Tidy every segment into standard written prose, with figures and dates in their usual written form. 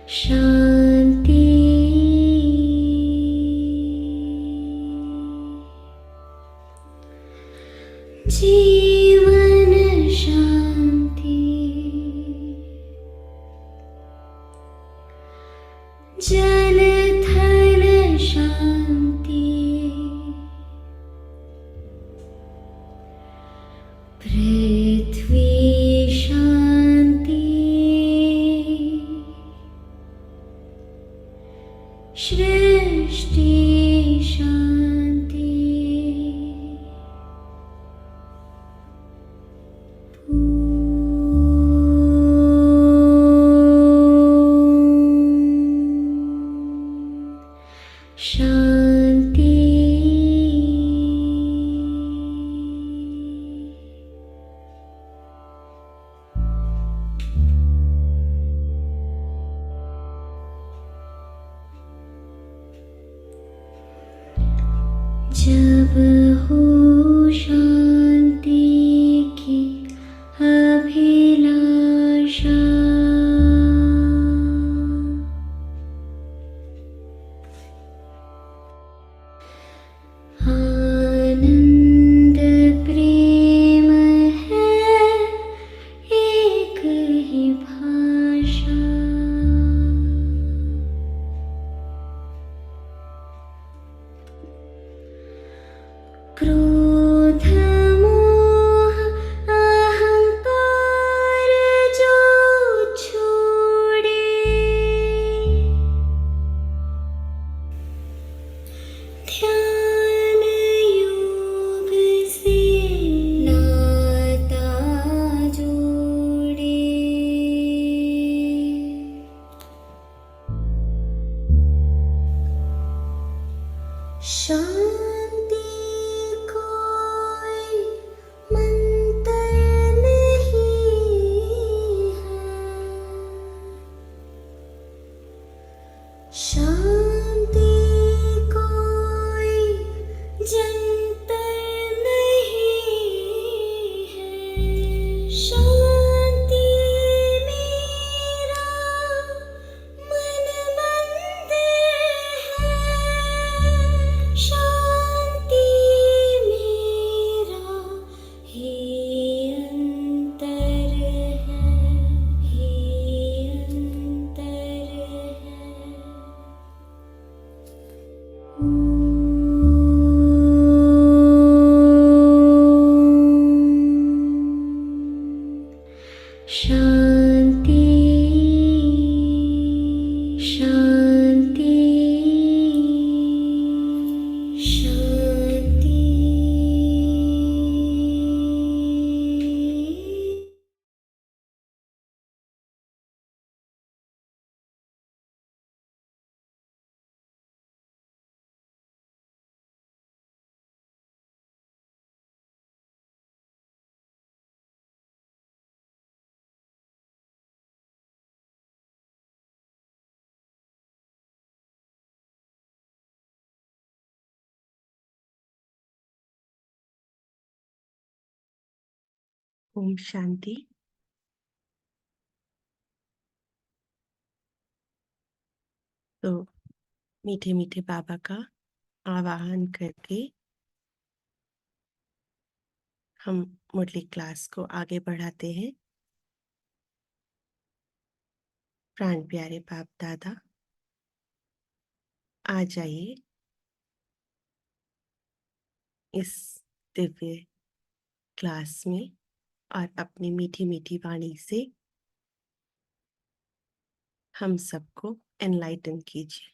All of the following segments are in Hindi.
शांति। जीवन शांति। जल थल शांति। पृथ्वी शांति। सृष्टि शांति। शांति। जब हो शांति की अभिलाषा, आनंद प्रेम है एक ही भाषा। क्रोध मोह अहंकार जो छोड़े, ध्यान योग से नाता जोड़े। शांति कोई मंत्र नहीं है। शांति कोई जंतर नहीं है। शांति मेरा मन मंदिर है। शांति मेरा ही अंतर है, ही अंतर है। शांति। शांति। शांति। ओम शांति। तो मीठे मीठे बाबा का आवाहन करके हम मुरली क्लास को आगे बढ़ाते हैं। प्राण प्यारे बाप दादा, आ जाइए इस दिव्य क्लास में और अपनी मीठी मीठी वाणी से हम सबको एनलाइटन कीजिए।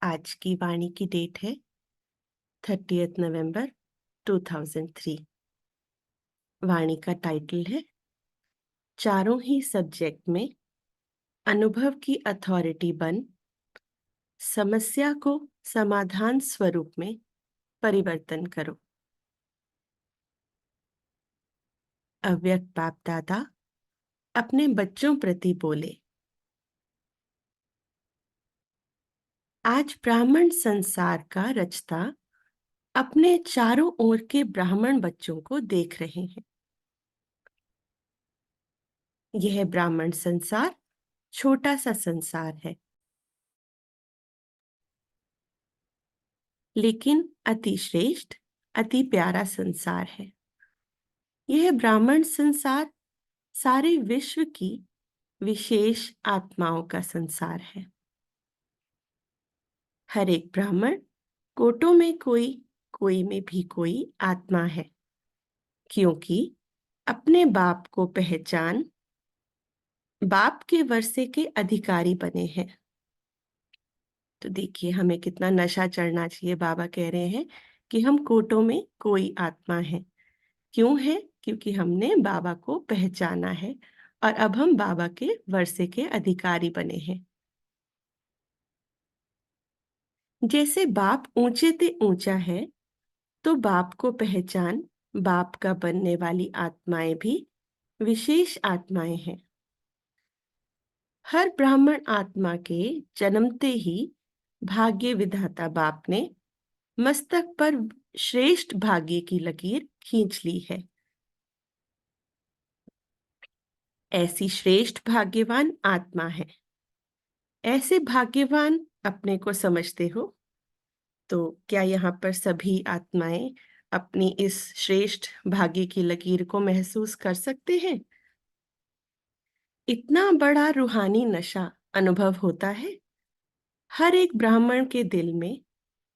आज की वाणी की डेट है 30 नवंबर 2003। वाणी का टाइटल है चारों ही सब्जेक्ट में अनुभव की अथॉरिटी बन समस्या को समाधान स्वरूप में परिवर्तन करो। अव्यक्त बाप दादा अपने बच्चों प्रति बोले, आज ब्राह्मण संसार का रचता अपने चारों ओर के ब्राह्मण बच्चों को देख रहे हैं। यह ब्राह्मण संसार छोटा सा संसार है, लेकिन अति श्रेष्ठ, अति प्यारा संसार है। यह ब्राह्मण संसार सारे विश्व की विशेष आत्माओं का संसार है। हर एक ब्राह्मण कोटों में कोई, कोई में भी कोई आत्मा है, क्योंकि अपने बाप को पहचान बाप के वर्षे के अधिकारी बने हैं। तो देखिए हमें कितना नशा चढ़ना चाहिए। बाबा कह रहे हैं कि हम कोटों में कोई आत्मा है। क्यों है? क्योंकि हमने बाबा को पहचाना है और अब हम बाबा के वर्षे के अधिकारी बने हैं। जैसे बाप ऊंचे ते ऊंचा है, तो बाप को पहचान बाप का बनने वाली आत्माएं भी विशेष आत्माएं हैं। हर ब्राह्मण आत्मा के जन्मते ही भाग्य विधाता बाप ने मस्तक पर श्रेष्ठ भाग्य की लकीर खींच ली है। ऐसी श्रेष्ठ भाग्यवान आत्मा है। ऐसे भाग्यवान अपने को समझते हो? तो क्या यहाँ पर सभी आत्माएं अपनी इस श्रेष्ठ भाग्य की लकीर को महसूस कर सकते हैं? इतना बड़ा रूहानी नशा अनुभव होता है। हर एक ब्राह्मण के दिल में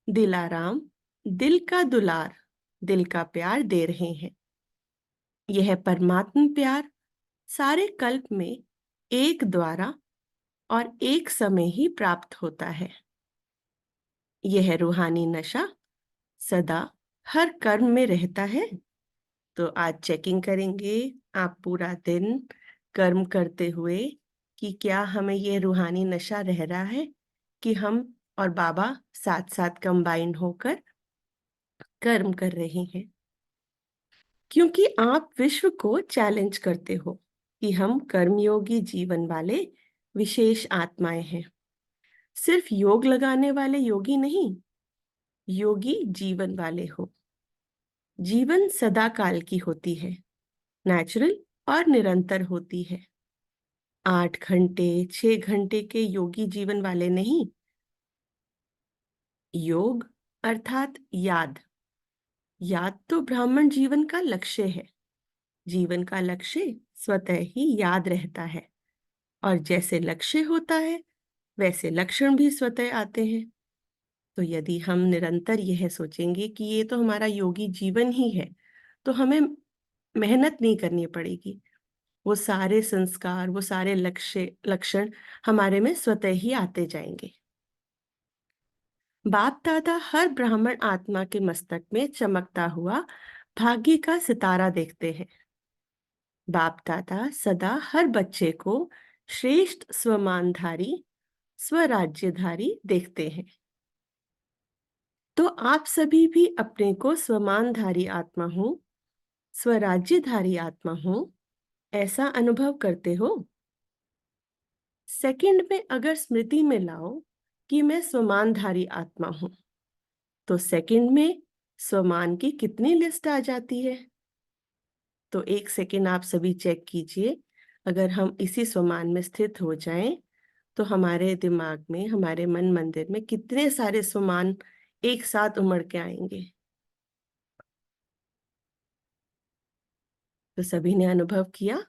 दिलाराम, दिल का दुलार, दिल का प्यार दे रहे हैं। यह परमात्म प्यार सारे कल्प में एक द्वारा और एक समय ही प्राप्त होता है। यह रूहानी नशा सदा हर कर्म में रहता है। तो आज चेकिंग करेंगे आप पूरा दिन कर्म करते हुए कि क्या हमें यह रूहानी नशा रह रहा है कि हम और बाबा साथ साथ कंबाइन होकर कर्म कर रहे हैं। क्योंकि आप विश्व को चैलेंज करते हो कि हम कर्मयोगी जीवन वाले विशेष आत्माएं हैं। सिर्फ योग लगाने वाले योगी नहीं, योगी जीवन वाले हो। जीवन सदा काल की होती है, नेचुरल और निरंतर होती है। 8 घंटे 6 घंटे के योगी जीवन वाले नहीं। योग अर्थात याद। याद तो ब्राह्मण जीवन का लक्ष्य है। जीवन का लक्ष्य स्वतः ही याद रहता है, और जैसे लक्ष्य होता है वैसे लक्षण भी स्वतः आते हैं। तो यदि हम निरंतर यह सोचेंगे कि ये तो हमारा योगी जीवन ही है, तो हमें मेहनत नहीं करनी पड़ेगी। वो सारे संस्कार, वो सारे लक्षण हमारे में स्वतः ही आते जाएंगे। बाप दादा हर ब्राह्मण आत्मा के मस्तक में चमकता हुआ भाग्य का सितारा देखते हैं। बाप दादा सदा हर बच्चे को श्रेष्ठ स्वमानधारी, स्वराज्यधारी देखते हैं। तो आप सभी भी अपने को स्वमानधारी आत्मा हो, स्वराज्यधारी आत्मा हो, ऐसा अनुभव करते हो। सेकंड में अगर स्मृति में लाओ कि मैं स्वमानधारी आत्मा हूं, तो सेकंड में स्वमान की कितनी लिस्ट आ जाती है? तो एक सेकंड आप सभी चेक कीजिए। अगर हम इसी स्वमान में स्थित हो जाएं, तो हमारे दिमाग में, हमारे मन मंदिर में कितने सारे स्वमान एक साथ उमड़ के आएंगे। तो सभी ने अनुभव किया।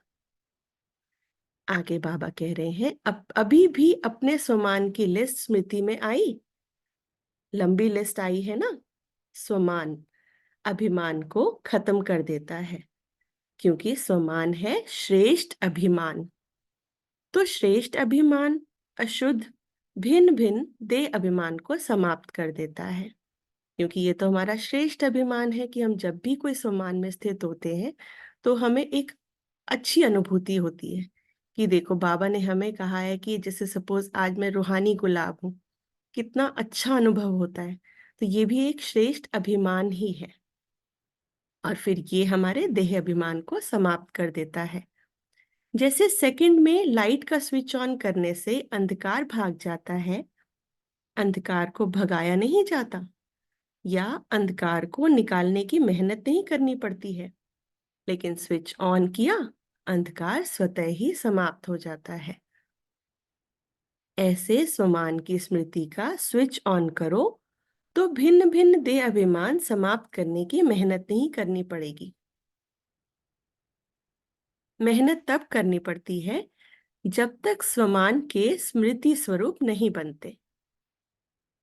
आगे बाबा कह रहे हैं, अब अभी भी अपने स्वमान की लिस्ट स्मृति में आई। लंबी लिस्ट आई है ना। स्वमान अभिमान को खत्म कर देता है, क्योंकि स्वमान है श्रेष्ठ अभिमान। तो श्रेष्ठ अभिमान अशुद्ध भिन्न भिन्न देह अभिमान को समाप्त कर देता है। क्योंकि ये तो हमारा श्रेष्ठ अभिमान है कि हम जब भी कोई सम्मान में स्थित होते हैं तो हमें एक अच्छी अनुभूति होती है कि देखो बाबा ने हमें कहा है कि जैसे सपोज आज मैं रूहानी गुलाब हूँ, कितना अच्छा अनुभव होता है। तो ये भी एक श्रेष्ठ अभिमान ही है, और फिर ये हमारे देह अभिमान को समाप्त कर देता है। जैसे सेकंड में लाइट का स्विच ऑन करने से अंधकार भाग जाता है, अंधकार को भगाया नहीं जाता, या अंधकार को निकालने की मेहनत नहीं करनी पड़ती है, लेकिन स्विच ऑन किया, अंधकार स्वतः ही समाप्त हो जाता है। ऐसे स्वमान की स्मृति का स्विच ऑन करो तो भिन्न भिन्न देह अभिमान समाप्त करने की मेहनत नहीं करनी पड़ेगी। मेहनत तब करनी पड़ती है जब तक स्वमान के स्मृति स्वरूप नहीं बनते।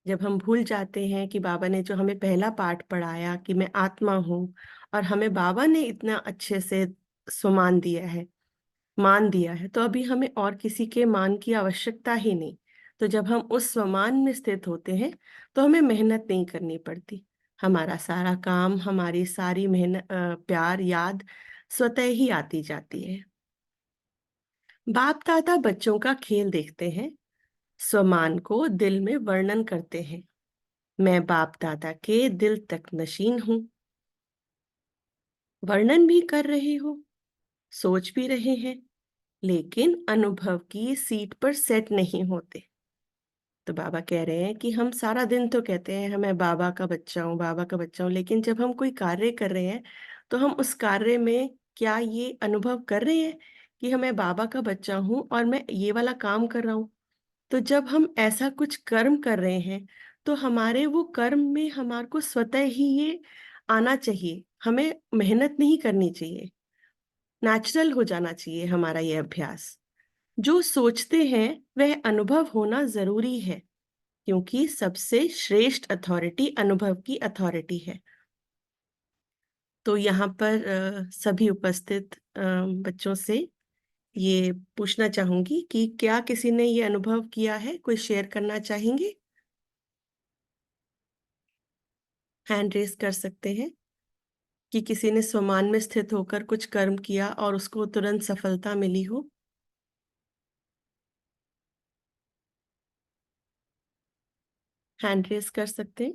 जब हम भूल जाते हैं कि बाबा ने जो हमें पहला पाठ पढ़ाया कि मैं आत्मा हूं, और हमें बाबा ने इतना अच्छे से स्वमान दिया है, मान दिया है, तो अभी हमें और किसी के मान की आवश्यकता ही नहीं। तो जब हम उस स्वमान में स्थित होते हैं तो हमें मेहनत नहीं करनी पड़ती। हमारा सारा काम, हमारी सारी मेहनत, प्यार, याद स्वतः ही आती जाती है। बाप दादा बच्चों का खेल देखते हैं, स्वमान को दिल में वर्णन करते हैं। मैं बाप दादा के दिल तक नशीन हूं। वर्णन भी कर रहे हो, सोच भी रहे हैं, लेकिन अनुभव की सीट पर सेट नहीं होते। तो बाबा कह रहे हैं कि हम सारा दिन तो कहते हैं मैं बाबा का बच्चा हूँ, बाबा का बच्चा हूँ, लेकिन जब हम कोई कार्य कर रहे हैं तो हम उस कार्य में क्या ये अनुभव कर रहे हैं कि मैं बाबा का बच्चा हूँ और मैं ये वाला काम कर रहा हूँ। तो जब हम ऐसा कुछ कर्म कर रहे हैं तो हमारे वो कर्म में हमारे को स्वतः ही ये आना चाहिए, हमें मेहनत नहीं करनी चाहिए, नेचुरल हो जाना चाहिए हमारा ये अभ्यास। जो सोचते हैं वह अनुभव होना जरूरी है, क्योंकि सबसे श्रेष्ठ अथॉरिटी अनुभव की अथॉरिटी है। तो यहाँ पर सभी उपस्थित बच्चों से ये पूछना चाहूंगी कि क्या किसी ने ये अनुभव किया है, कोई शेयर करना चाहेंगे? हैंड रेस कर सकते हैं कि किसी ने स्वमान में स्थित होकर कुछ कर्म किया और उसको तुरंत सफलता मिली हो। हैंड रेस कर सकते हैं।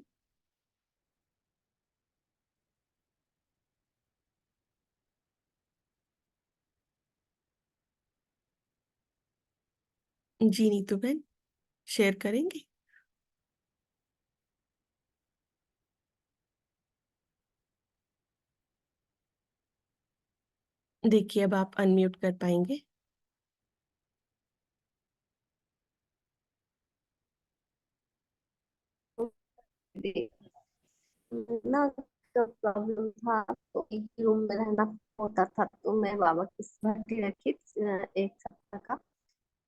जी नीतू बहन, शेयर करेंगे? देखिए अब आप अनम्यूट कर पाएंगे। ना जब प्रॉब्लम था तो एक ही रूम में रहना होता था, तो मैं बाबा की भर्ती रखी 1 सप्ताह का।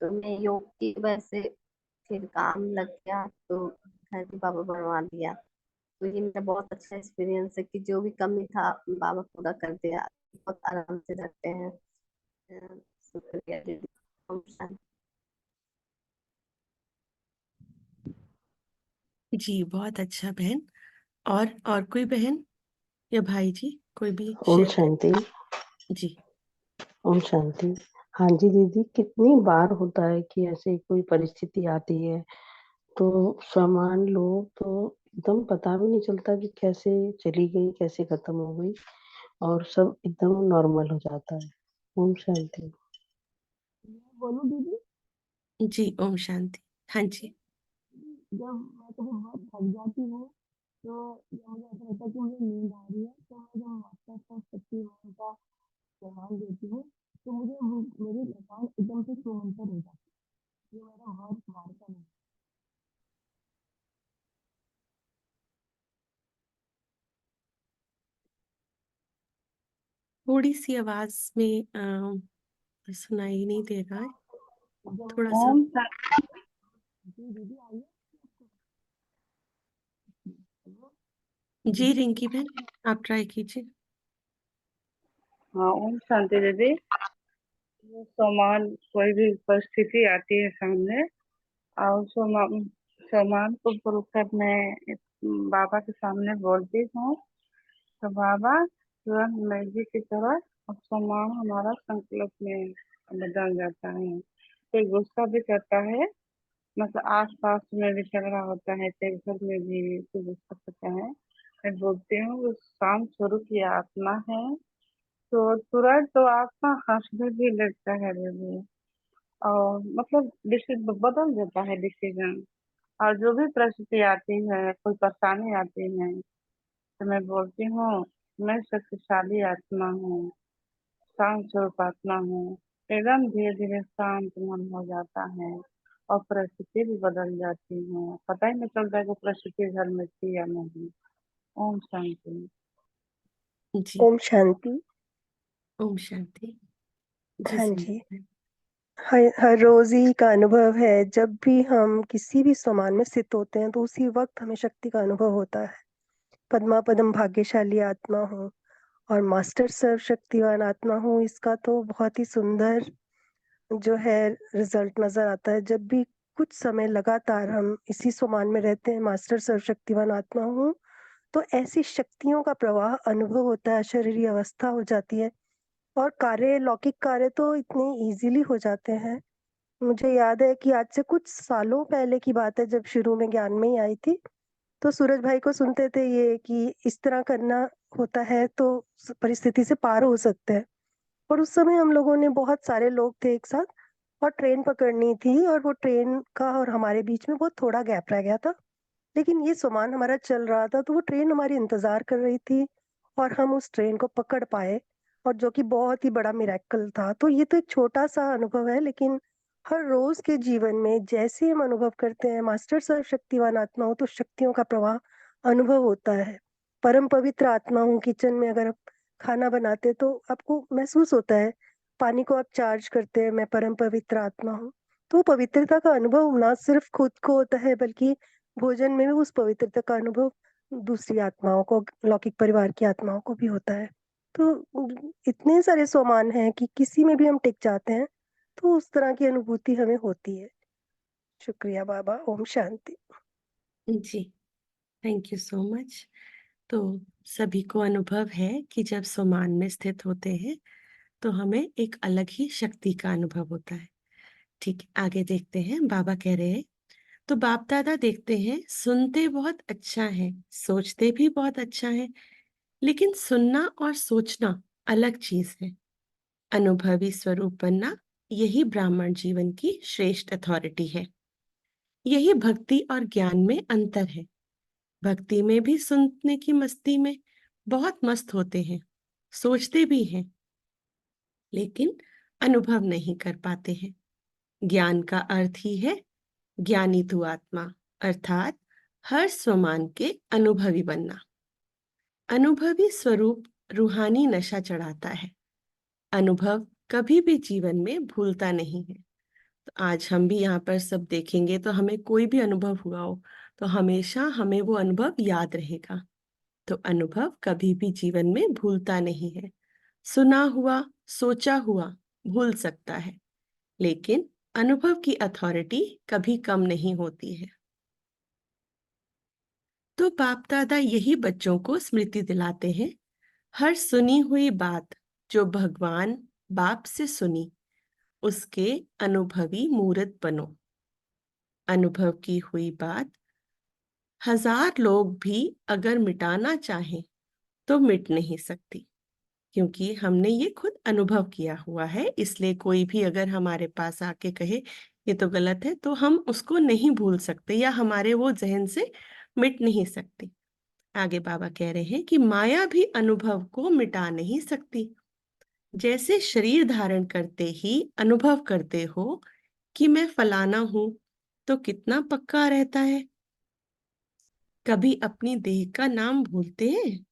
तो मैं योग की वजह से फिर काम लग गया, तो घर भी बाबा बनवा दिया। तो ये मेरा बहुत अच्छा एक्सपीरियंस है कि जो भी कमी था बाबा पूरा कर दिया। बहुत आराम से रहते हैं। शुक्रिया दीदी। ओम शांति। जी बहुत अच्छा बहन। और कोई बहन या भाई जी कोई भी ओम शेयर कर? शांति। जी। ओम शांति। हाँ जी दीदी, कितनी बार होता है कि ऐसे कोई परिस्थिति आती है तो सामान लो तो एकदम पता भी नहीं चलता कि कैसे चली गई, कैसे खत्म हो गई, और सब एकदम नॉर्मल हो जाता है। ओम शांति। बोलो दीदी। जी ओम शांति। हाँ जी। जब मैं कभी बहुत थक जाती हूँ तो जब मुझे ऐसा लगता है कि मुझे नींद आ रही है, तो मैं जब माता का शक्ति का सामान देती हूँ तो मुझे मेरी थकान एकदम से सुमंतर हो जाती है। ये मेरा बहुत बार का नहीं। थोड़ी सी आवाज में सुनाई नहीं दे रहा है, जब थोड़ा सा। ओम शांति। जी दीदी आइए। जी रिंकी बहन, आप ट्राई कीजिए। हाँ, ओम शांति दीदी। वो सामान कोई भी परिस्थिति आती है सामने, और सामान को बोलकर मैं बाबा के सामने बोलती हूँ, तो बाबा तुरंत मैजिक की तरह और सामान हमारा संकल्प में बदल जाता है। कोई गुस्सा भी करता है, मतलब आस पास में भी चल रहा होता है, तेरे घर में भी कोई गुस्सा करता है, मैं बोलती हूँ वो शांत स्वरूप की आत्मा है। तो तुरंत तो आत्मा हंसने भी लगता है दीदी, और मतलब डिसीजन बदल जाता है, डिसीजन। और जो भी परिस्थिति आती है, कोई परेशानी आती है, तो मैं बोलती हूँ मैं शक्तिशाली आत्मा हूँ, शांत स्वरूप आत्मा हूँ। एकदम धीरे धीरे शांत मन हो जाता है और परिस्थिति भी बदल जाती है, पता ही नहीं चलता है कि परिस्थिति घर में थी या नहीं। ओम शांति। जी। ओम शांति। ओम शांति। जी हाँ सुनीता जी। मैम। हर रोज ही का अनुभव है, जब भी हम किसी भी सामान में स्थित होते हैं तो उसी वक्त हमें शक्ति का अनुभव होता है। पद्मा पदम भाग्यशाली आत्मा हूँ और मास्टर सर्वशक्तिवान आत्मा हूँ, इसका तो बहुत ही सुंदर जो है रिजल्ट नजर आता है। जब भी कुछ समय लगातार हम इसी सामान में रहते हैं, मास्टर सर्वशक्तिवान आत्मा हूँ, तो ऐसी शक्तियों का प्रवाह अनुभव होता है, शरीरी अवस्था हो जाती है और कार्य, लौकिक कार्य तो इतने इजीली हो जाते हैं। मुझे याद है कि आज से कुछ सालों पहले की बात है, जब शुरू में ज्ञान में ही आई थी, तो सूरज भाई को सुनते थे ये कि इस तरह करना होता है तो परिस्थिति से पार हो सकते हैं। और उस समय हम लोगों ने, बहुत सारे लोग थे एक साथ और ट्रेन पकड़नी थी और वो ट्रेन का और हमारे बीच में बहुत थोड़ा गैप रह गया था, लेकिन ये सामान हमारा चल रहा था तो वो ट्रेन हमारी इंतजार कर रही थी और हम उस ट्रेन को पकड़ पाए, और जो कि बहुत ही बड़ा मिरेकल था। तो ये तो एक छोटा सा अनुभव है, लेकिन हर रोज के जीवन में जैसे हम अनुभव करते हैं मास्टर सर्वशक्तिवान आत्मा हो, तो शक्तियों का प्रवाह अनुभव होता है। परम पवित्र आत्मा हूँ, किचन में अगर आप खाना बनाते तो आपको महसूस होता है, पानी को आप चार्ज करते हैं, मैं परम पवित्र आत्मा हूँ। तो पवित्रता का अनुभव ना सिर्फ खुद को होता है, बल्कि भोजन में भी उस पवित्रता का अनुभव दूसरी आत्माओं को, लौकिक परिवार की आत्माओं को भी होता है। तो इतने सारे सोमान हैं कि किसी में भी हम टिक जाते हैं तो उस तरह की अनुभूति हमें होती है। शुक्रिया बाबा। ओम शांति। जी थैंक यू सो मच। तो सभी को अनुभव है कि जब सोमान में स्थित होते हैं तो हमें एक अलग ही शक्ति का अनुभव होता है। ठीक है, आगे देखते हैं। बाबा कह रहे हैं, तो बाप दादा देखते हैं सुनते बहुत अच्छा है, सोचते भी बहुत अच्छा है, लेकिन सुनना और सोचना अलग चीज है। अनुभवी स्वरूप बनना, यही ब्राह्मण जीवन की श्रेष्ठ अथॉरिटी है। यही भक्ति और ज्ञान में अंतर है। भक्ति में भी सुनने की मस्ती में बहुत मस्त होते हैं, सोचते भी हैं, लेकिन अनुभव नहीं कर पाते हैं। ज्ञान का अर्थ ही है ज्ञानी तू आत्मा, अर्थात हर स्वमान के अनुभवी बनना। अनुभवी स्वरूप रूहानी नशा चढ़ाता है। अनुभव कभी भी जीवन में भूलता नहीं है। तो आज हम भी यहाँ पर सब देखेंगे तो हमें कोई भी अनुभव हुआ हो तो हमेशा हमें वो अनुभव याद रहेगा। तो अनुभव कभी भी जीवन में भूलता नहीं है। सुना हुआ, सोचा हुआ भूल सकता है, लेकिन अनुभव की अथॉरिटी कभी कम नहीं होती है। तो बाप दादा यही बच्चों को स्मृति दिलाते हैं, हर सुनी हुई बात जो भगवान बाप से सुनी, उसके अनुभवी मूर्त बनो। अनुभव की हुई बात 1000 लोग भी अगर मिटाना चाहें तो मिट नहीं सकती, क्योंकि हमने ये खुद अनुभव किया हुआ है। इसलिए कोई भी अगर हमारे पास आके कहे ये तो गलत है, तो हम उसको नहीं भूल सकते या हमारे वो जहन से मिट नहीं सकती। आगे बाबा कह रहे हैं कि माया भी अनुभव को मिटा नहीं सकती। जैसे शरीर धारण करते ही अनुभव करते हो कि मैं फलाना हूं, तो कितना पक्का रहता है। कभी अपनी देह का नाम भूलते हैं?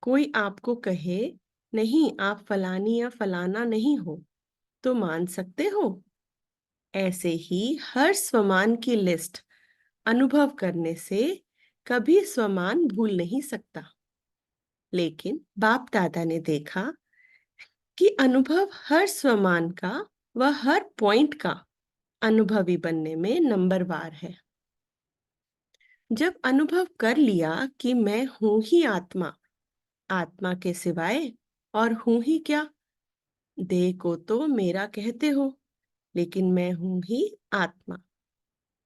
कोई आपको कहे नहीं आप फलानी या फलाना नहीं हो, तो मान सकते हो? ऐसे ही हर स्वमान की लिस्ट अनुभव करने से कभी स्वमान भूल नहीं सकता। लेकिन बाप दादा ने देखा कि अनुभव हर स्वमान का व हर पॉइंट का अनुभवी बनने में नंबरवार है। जब अनुभव कर लिया कि मैं हूं ही आत्मा, आत्मा के सिवाय और हूं ही क्या, देह को तो मेरा कहते हो, लेकिन मैं हूं ही आत्मा।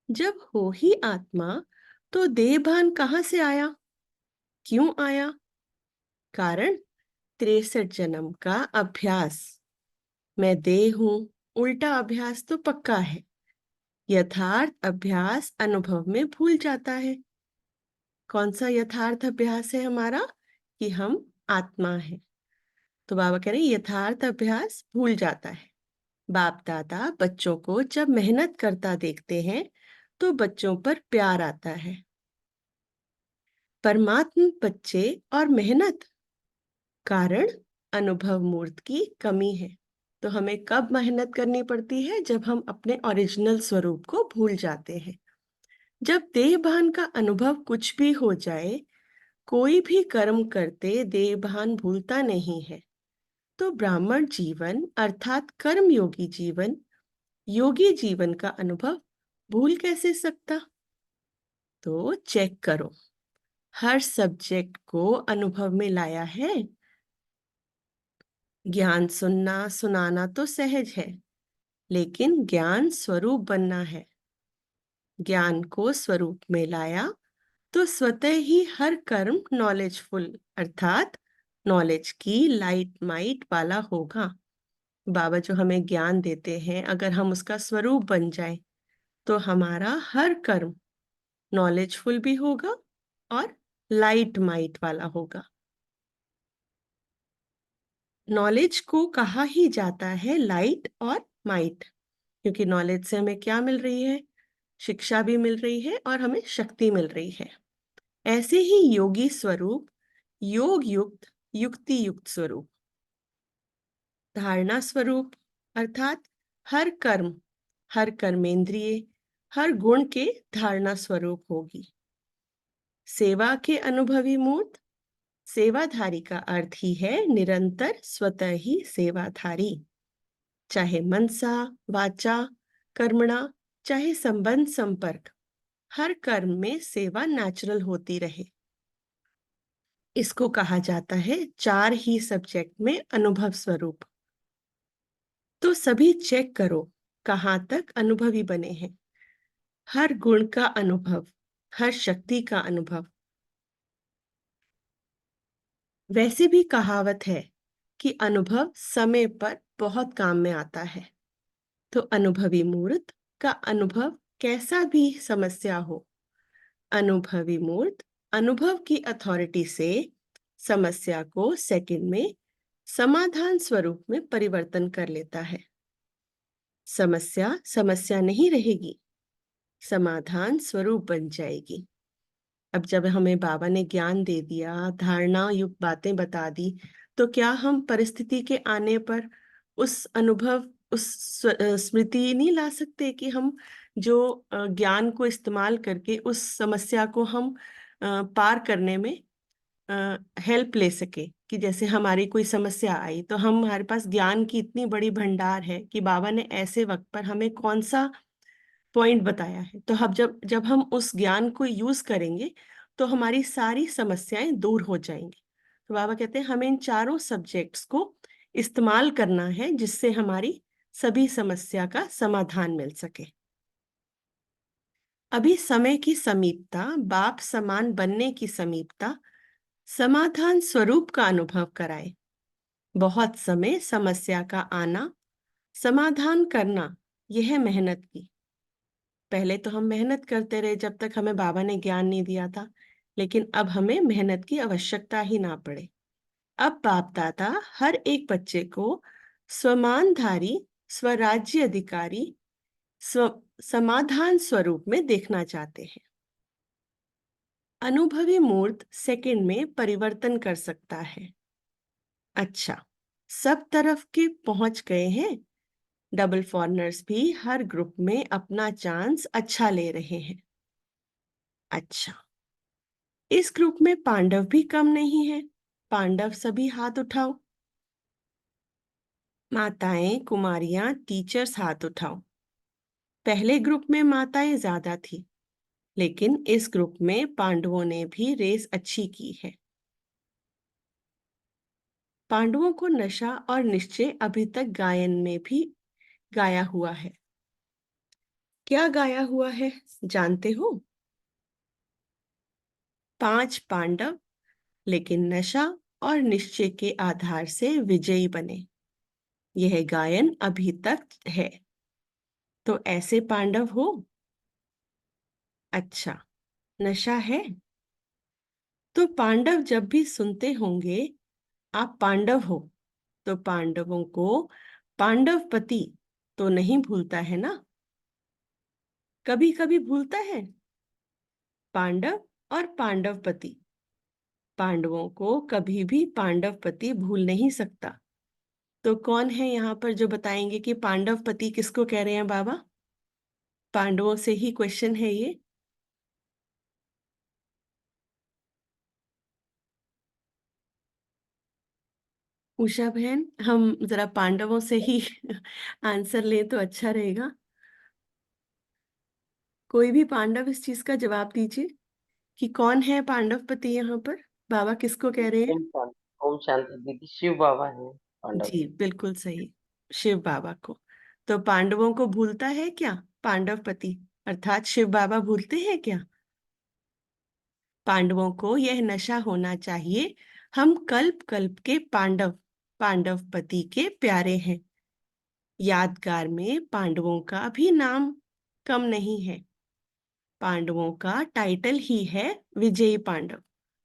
जब हो ही आत्मा तो देह भान कहाँ से आया, क्यों आया? कारण 63 जन्म का अभ्यास। मैं देह हूं, उल्टा अभ्यास तो पक्का है। यथार्थ अभ्यास अनुभव में भूल जाता है। कौन सा यथार्थ अभ्यास है हमारा? कि हम आत्मा है। तो बाबा कह रहे हैं यथार्थ अभ्यास भूल जाता है। बाप दादा बच्चों को जब मेहनत करता देखते हैं तो बच्चों पर प्यार आता है। परमात्मा बच्चे और मेहनत कारण अनुभव मूर्त की कमी है। तो हमें कब मेहनत करनी पड़ती है? जब हम अपने ओरिजिनल स्वरूप को भूल जाते हैं। जब देह भान का अनुभव कुछ भी हो जाए, कोई भी कर्म करते देह भान भूलता नहीं है, तो ब्राह्मण जीवन अर्थात कर्म योगी जीवन, योगी जीवन का अनुभव भूल कैसे सकता? तो चेक करो, हर सब्जेक्ट को अनुभव में लाया है। ज्ञान सुनना सुनाना तो सहज है, लेकिन ज्ञान स्वरूप बनना है। ज्ञान को स्वरूप में लाया तो स्वतः ही हर कर्म नॉलेजफुल अर्थात नॉलेज की लाइट माइट वाला होगा। बाबा जो हमें ज्ञान देते हैं, अगर हम उसका स्वरूप बन जाए तो हमारा हर कर्म नॉलेजफुल भी होगा और लाइट माइट वाला होगा। नॉलेज को कहा ही जाता है लाइट और माइट, क्योंकि नॉलेज से हमें क्या मिल रही है? शिक्षा भी मिल रही है और हमें शक्ति मिल रही है। ऐसे ही योगी स्वरूप योग युक्त युक्ति युक्त स्वरूप, धारणा स्वरूप अर्थात हर कर्म हर कर्मेंद्रिय हर गुण के धारणा स्वरूप होगी। सेवा के अनुभवी मूर्त, सेवाधारी का अर्थ ही है निरंतर स्वतः ही सेवाधारी। चाहे मनसा वाचा कर्मणा, चाहे संबंध संपर्क, हर कर्म में सेवा नेचुरल होती रहे। इसको कहा जाता है 4 ही सब्जेक्ट में अनुभव स्वरूप। तो सभी चेक करो कहाँ तक अनुभवी बने हैं। हर गुण का अनुभव, हर शक्ति का अनुभव। वैसे भी कहावत है कि अनुभव समय पर बहुत काम में आता है। तो अनुभवी मूर्त का अनुभव कैसा भी समस्या हो, अनुभवी मूर्त अनुभव की अथॉरिटी से समस्या को सेकंड में समाधान स्वरूप में परिवर्तन कर लेता है। समस्या समस्या नहीं रहेगी, समाधान स्वरूप बन जाएगी। अब जब हमें बाबा ने ज्ञान दे दिया, धारणा युक्त बातें बता दी, तो क्या हम परिस्थिति के आने पर उस अनुभव उस स्मृति नहीं ला सकते कि हम जो ज्ञान को इस्तेमाल करके उस समस्या को हम पार करने में हेल्प ले सके। कि जैसे हमारी कोई समस्या आई तो हम हमारे पास ज्ञान की इतनी बड़ी भंडार है कि बाबा ने ऐसे वक्त पर हमें कौन सा पॉइंट बताया है, तो हम जब जब हम उस ज्ञान को यूज करेंगे तो हमारी सारी समस्याएं दूर हो जाएंगी। तो बाबा कहते हैं हमें इन चारों सब्जेक्ट्स को इस्तेमाल करना है जिससे हमारी सभी समस्या का समाधान मिल सके। अभी समय की समीपता, बाप समान बनने की समीपता समाधान स्वरूप का अनुभव कराए। बहुत समय समस्या का आना, समाधान करना, यह है मेहनत की। पहले तो हम मेहनत करते रहे जब तक हमें बाबा ने ज्ञान नहीं दिया था, लेकिन अब हमें मेहनत की आवश्यकता ही ना पड़े। अब बाप दादा हर एक बच्चे को स्वमानधारी, स्वराज्य अधिकारी, समाधान स्वरूप में देखना चाहते हैं। अनुभवी मूर्त सेकंड में परिवर्तन कर सकता है। अच्छा, सब तरफ के पहुंच गए हैं। डबल फॉरनर्स भी हर ग्रुप में अपना चांस अच्छा ले रहे हैं। अच्छा, इस ग्रुप में पांडव भी कम नहीं है। पांडव सभी हाथ उठाओ। माताएं, कुमारियां, टीचर्स हाथ उठाओ। पहले ग्रुप में माताएं ज्यादा थी, लेकिन इस ग्रुप में पांडवों ने भी रेस अच्छी की है। पांडवों को नशा और निश्चय अभी तक गायन में भी गाया हुआ है। क्या गाया हुआ है जानते हो? 5 पांडव लेकिन नशा और निश्चय के आधार से विजयी बने। यह गायन अभी तक है। तो ऐसे पांडव हो? अच्छा, नशा है? तो पांडव जब भी सुनते होंगे आप पांडव हो, तो पांडवों को पांडवपति तो नहीं भूलता है ना? कभी कभी भूलता है। पांडव और पांडवपति, पांडवों को कभी भी पांडवपति भूल नहीं सकता। तो कौन है यहाँ पर जो बताएंगे कि पांडवपति किसको कह रहे हैं बाबा? पांडवों से ही क्वेश्चन है ये। उषा बहन, हम जरा पांडवों से ही आंसर लें तो अच्छा रहेगा। कोई भी पांडव इस चीज का जवाब दीजिए कि कौन है पांडवपति यहाँ पर, बाबा किसको कह रहे हैं? ओम शांति दीदी, शिव बाबा है पांडव। जी बिल्कुल सही, शिव बाबा को। तो पांडवों को भूलता है क्या पांडवपति, अर्थात शिव बाबा भूलते हैं क्या? पांडवों को यह नशा होना चाहिए हम कल्प कल्प के पांडव, पांडवपति के प्यारे हैं। यादगार में पांडवों का भी नाम कम नहीं है। पांडवों का टाइटल ही है विजयी पांडव।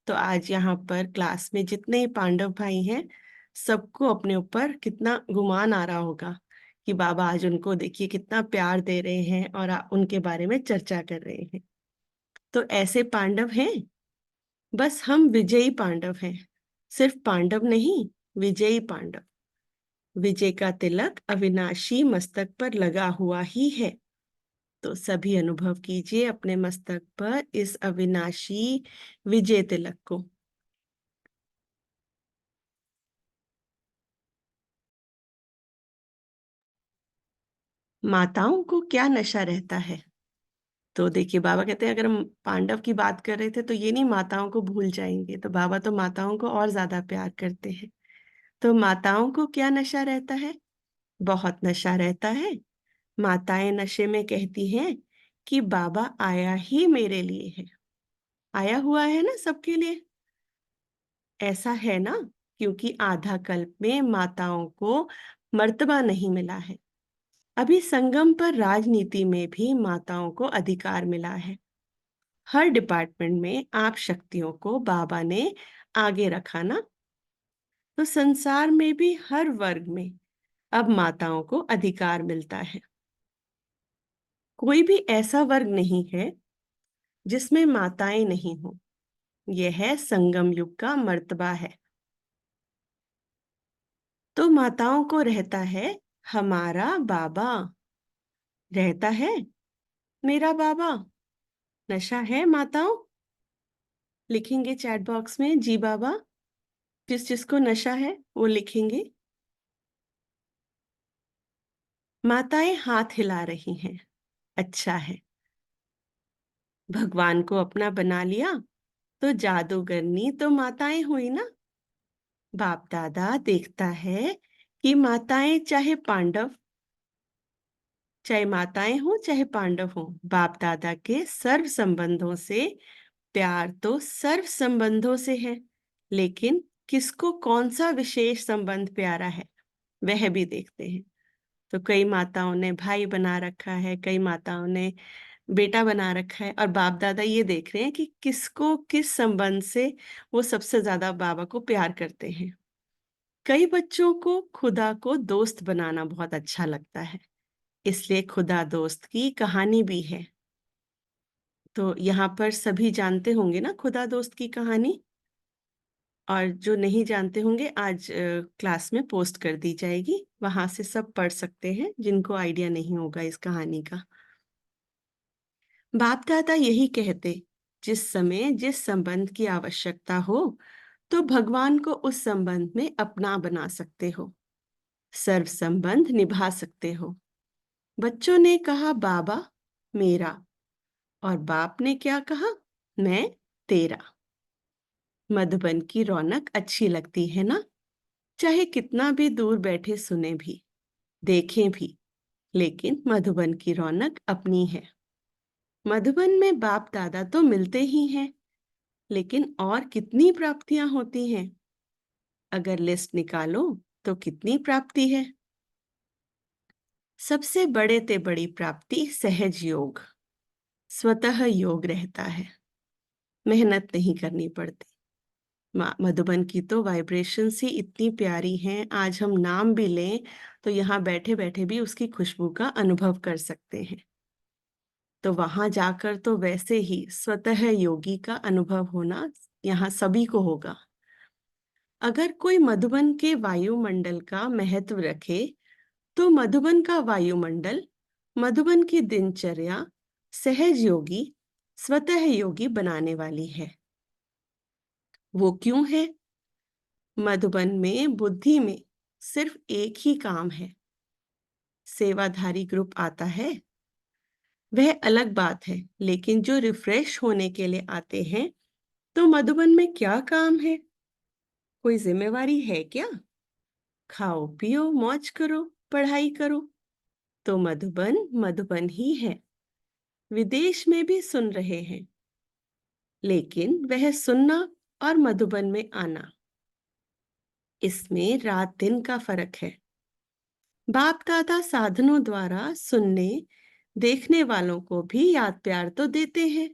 तो आज यहाँ पर क्लास में जितने पांडव भाई हैं, सबको अपने ऊपर कितना गुमान आ रहा होगा कि बाबा आज उनको देखिए कितना प्यार दे रहे हैं और उनके बारे में चर्चा कर रहे हैं। तो ऐसे पांडव हैं, बस हम विजयी पांडव हैं। सिर्फ पांडव नहीं, विजयी पांडव। विजय का तिलक अविनाशी मस्तक पर लगा हुआ ही है। तो सभी अनुभव कीजिए अपने मस्तक पर इस अविनाशी विजय तिलक को। माताओं को क्या नशा रहता है? तो देखिए बाबा कहते हैं अगर हम पांडव की बात कर रहे थे तो ये नहीं माताओं को भूल जाएंगे, तो बाबा तो माताओं को और ज्यादा प्यार करते हैं। तो माताओं को क्या नशा रहता है? बहुत नशा रहता है। माताएं नशे में कहती हैं कि बाबा आया ही मेरे लिए है, आया हुआ है ना सबके लिए। ऐसा है ना, क्योंकि आधा कल्प में माताओं को मर्तबा नहीं मिला है। अभी संगम पर राजनीति में भी माताओं को अधिकार मिला है। हर डिपार्टमेंट में आप शक्तियों को बाबा ने आगे रखा ना। तो संसार में भी हर वर्ग में अब माताओं को अधिकार मिलता है। कोई भी ऐसा वर्ग नहीं है जिसमें माताएं नहीं हो। यह है संगम युग का मर्तबा है। तो माताओं को रहता है हमारा बाबा, रहता है मेरा बाबा। नशा है माताओं? लिखेंगे चैट बॉक्स में जी बाबा, जिस जिसको नशा है वो लिखेंगे। माताएं हाथ हिला रही हैं, अच्छा है। भगवान को अपना बना लिया तो जादूगरनी तो माताएं हुई ना। बाप दादा देखता है कि माताएं चाहे माताएं हो चाहे पांडव हो, बाप दादा के सर्व संबंधों से प्यार तो सर्व संबंधों से है, लेकिन किसको कौन सा विशेष संबंध प्यारा है वह भी देखते हैं। तो कई माताओं ने भाई बना रखा है, कई माताओं ने बेटा बना रखा है, और बाप दादा ये देख रहे हैं कि किसको किस संबंध से वो सबसे ज्यादा बाबा को प्यार करते हैं। कई बच्चों को खुदा को दोस्त बनाना बहुत अच्छा लगता है, इसलिए खुदा दोस्त की कहानी भी है। तो यहाँ पर सभी जानते होंगे ना खुदा दोस्त की कहानी, और जो नहीं जानते होंगे आज क्लास में पोस्ट कर दी जाएगी, वहां से सब पढ़ सकते हैं जिनको आइडिया नहीं होगा इस कहानी का। बाप दादा यही कहते, जिस समय जिस संबंध की आवश्यकता हो तो भगवान को उस संबंध में अपना बना सकते हो, सर्व संबंध निभा सकते हो। बच्चों ने कहा बाबा मेरा, और बाप ने क्या कहा, मैं तेरा। मधुबन की रौनक अच्छी लगती है ना, चाहे कितना भी दूर बैठे सुने भी देखें भी, लेकिन मधुबन की रौनक अपनी है। मधुबन में बाप दादा तो मिलते ही हैं, लेकिन और कितनी प्राप्तियां होती हैं। अगर लिस्ट निकालो तो कितनी प्राप्ति है। सबसे बड़े ते बड़ी प्राप्ति सहज योग, स्वतः योग रहता है, मेहनत नहीं करनी पड़ती। मधुबन की तो वाइब्रेशंस ही इतनी प्यारी हैं, आज हम नाम भी लें तो यहाँ बैठे बैठे भी उसकी खुशबू का अनुभव कर सकते हैं। तो वहां जाकर तो वैसे ही स्वतः योगी का अनुभव होना यहाँ सभी को होगा। अगर कोई मधुबन के वायुमंडल का महत्व रखे तो मधुबन का वायुमंडल मधुबन की दिनचर्या सहज योगी, स्वतः योगी बनाने वाली है। वो क्यों है? मधुबन में बुद्धि में सिर्फ एक ही काम है। सेवाधारी ग्रुप आता है वह अलग बात है, लेकिन जो रिफ्रेश होने के लिए आते हैं तो मधुबन में क्या काम है? कोई जिम्मेवारी है क्या? खाओ पियो मौज करो पढ़ाई करो। तो मधुबन मधुबन ही है। विदेश में भी सुन रहे हैं, लेकिन वह सुनना और मधुबन में आना, इसमें रात दिन का फर्क है। बाप दादा साधनों द्वारा सुनने देखने वालों को भी याद प्यार तो देते हैं।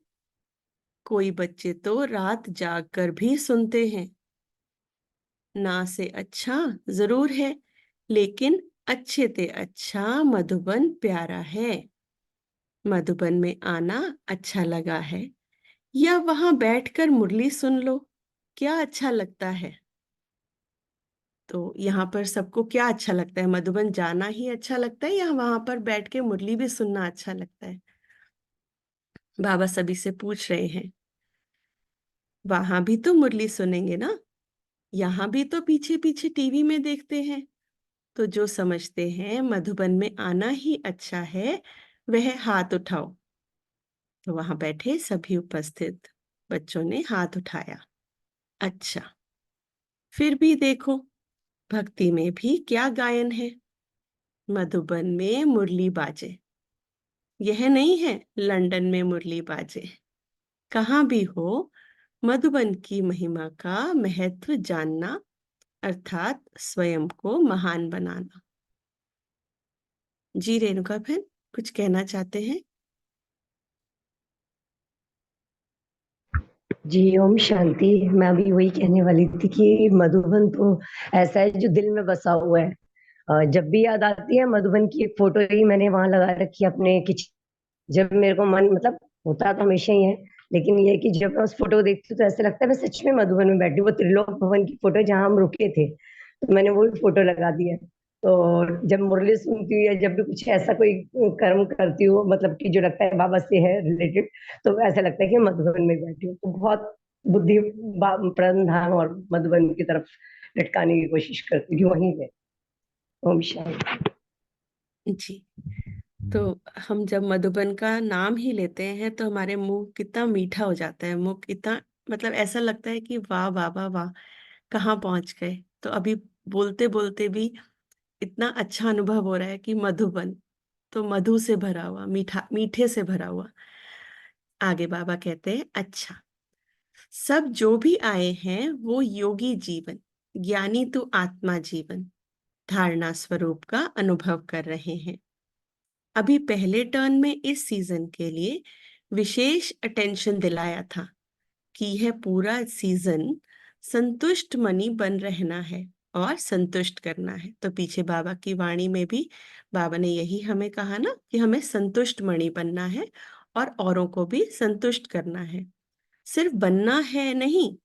कोई बच्चे तो रात जाग कर भी सुनते हैं। ना से अच्छा जरूर है, लेकिन अच्छे ते अच्छा मधुबन प्यारा है। मधुबन में आना अच्छा लगा है या वहां बैठकर मुरली सुन लो, क्या अच्छा लगता है? तो यहाँ पर सबको क्या अच्छा लगता है? मधुबन जाना ही अच्छा लगता है या वहां पर बैठ के मुरली भी सुनना अच्छा लगता है? बाबा सभी से पूछ रहे हैं। वहां भी तो मुरली सुनेंगे ना, यहाँ भी तो पीछे पीछे टीवी में देखते हैं। तो जो समझते हैं मधुबन में आना ही अच्छा है वह हाथ उठाओ। तो वहां बैठे सभी उपस्थित बच्चों ने हाथ उठाया। अच्छा, फिर भी देखो भक्ति में भी क्या गायन है। मधुबन में मुरली बाजे, यह नहीं है लंदन में मुरली बाजे। कहाँ भी हो, मधुबन की महिमा का महत्व जानना अर्थात स्वयं को महान बनाना। जी रेणुका बहन, कुछ कहना चाहते हैं? जी ओम शांति। मैं अभी वही कहने वाली थी कि मधुबन तो ऐसा है जो दिल में बसा हुआ है। जब भी याद आती है मधुबन की एक फोटो ही मैंने वहां लगा रखी है अपने किचन। जब मेरे को मन मतलब होता तो हमेशा ही है, लेकिन ये है कि जब मैं उस फोटो को देखती हूँ तो ऐसा लगता है मैं सच में मधुबन में बैठी हूँ। वो त्रिलोक भवन की फोटो जहाँ हम रुके थे, तो मैंने वो भी फोटो लगा दी है। तो जब मुरली सुनती हूँ या जब भी कुछ ऐसा कोई कर्म करती हूँ मतलब कि जो लगता है बाबा से है रिलेटेड, तो ऐसा लगता है कि मधुबन में बैठी हूँ। तो बहुत बुद्धि प्रधान और मधुबन की तरफ लटकाने की कोशिश करती हूँ कि वहीं है। ओम शांति। जी, तो हम जब मधुबन का नाम ही लेते हैं तो हमारे मुंह कितना मीठा हो जाता है। मुंह इतना मतलब ऐसा लगता है कि वाह बाबा वाह, कहाँ पहुंच गए। तो अभी बोलते बोलते भी इतना अच्छा अनुभव हो रहा है कि मधुबन तो मधु से भरा हुआ, मीठा मीठे से भरा हुआ। आगे बाबा कहते हैं, अच्छा सब जो भी आए हैं वो योगी जीवन, ज्ञानी तो आत्मा जीवन, धारणा स्वरूप का अनुभव कर रहे हैं। अभी पहले टर्न में इस सीजन के लिए विशेष अटेंशन दिलाया था कि यह पूरा सीजन संतुष्ट मनी बन रहना है और संतुष्ट करना है। तो पीछे बाबा की वाणी में भी बाबा ने यही हमें कहा ना कि हमें संतुष्ट मणि बनना है और औरों को भी संतुष्ट करना है। सिर्फ बनना है नहीं,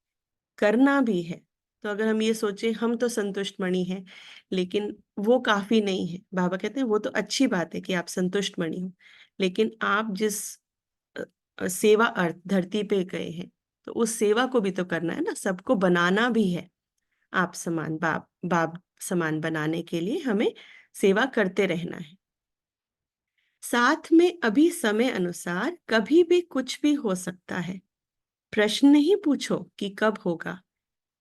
करना भी है। तो अगर हम ये सोचें हम तो संतुष्ट मणि हैं, लेकिन वो काफी नहीं है। बाबा कहते हैं वो तो अच्छी बात है कि आप संतुष्ट मणि हो, लेकिन आप जिस सेवा अर्थ धरती पे गए हैं तो उस सेवा को भी तो करना है ना, सबको बनाना भी है। आप समान बाप बाप समान बनाने के लिए हमें सेवा करते रहना है। साथ में अभी समय अनुसार कभी भी कुछ भी हो सकता है। प्रश्न नहीं पूछो कि कब होगा,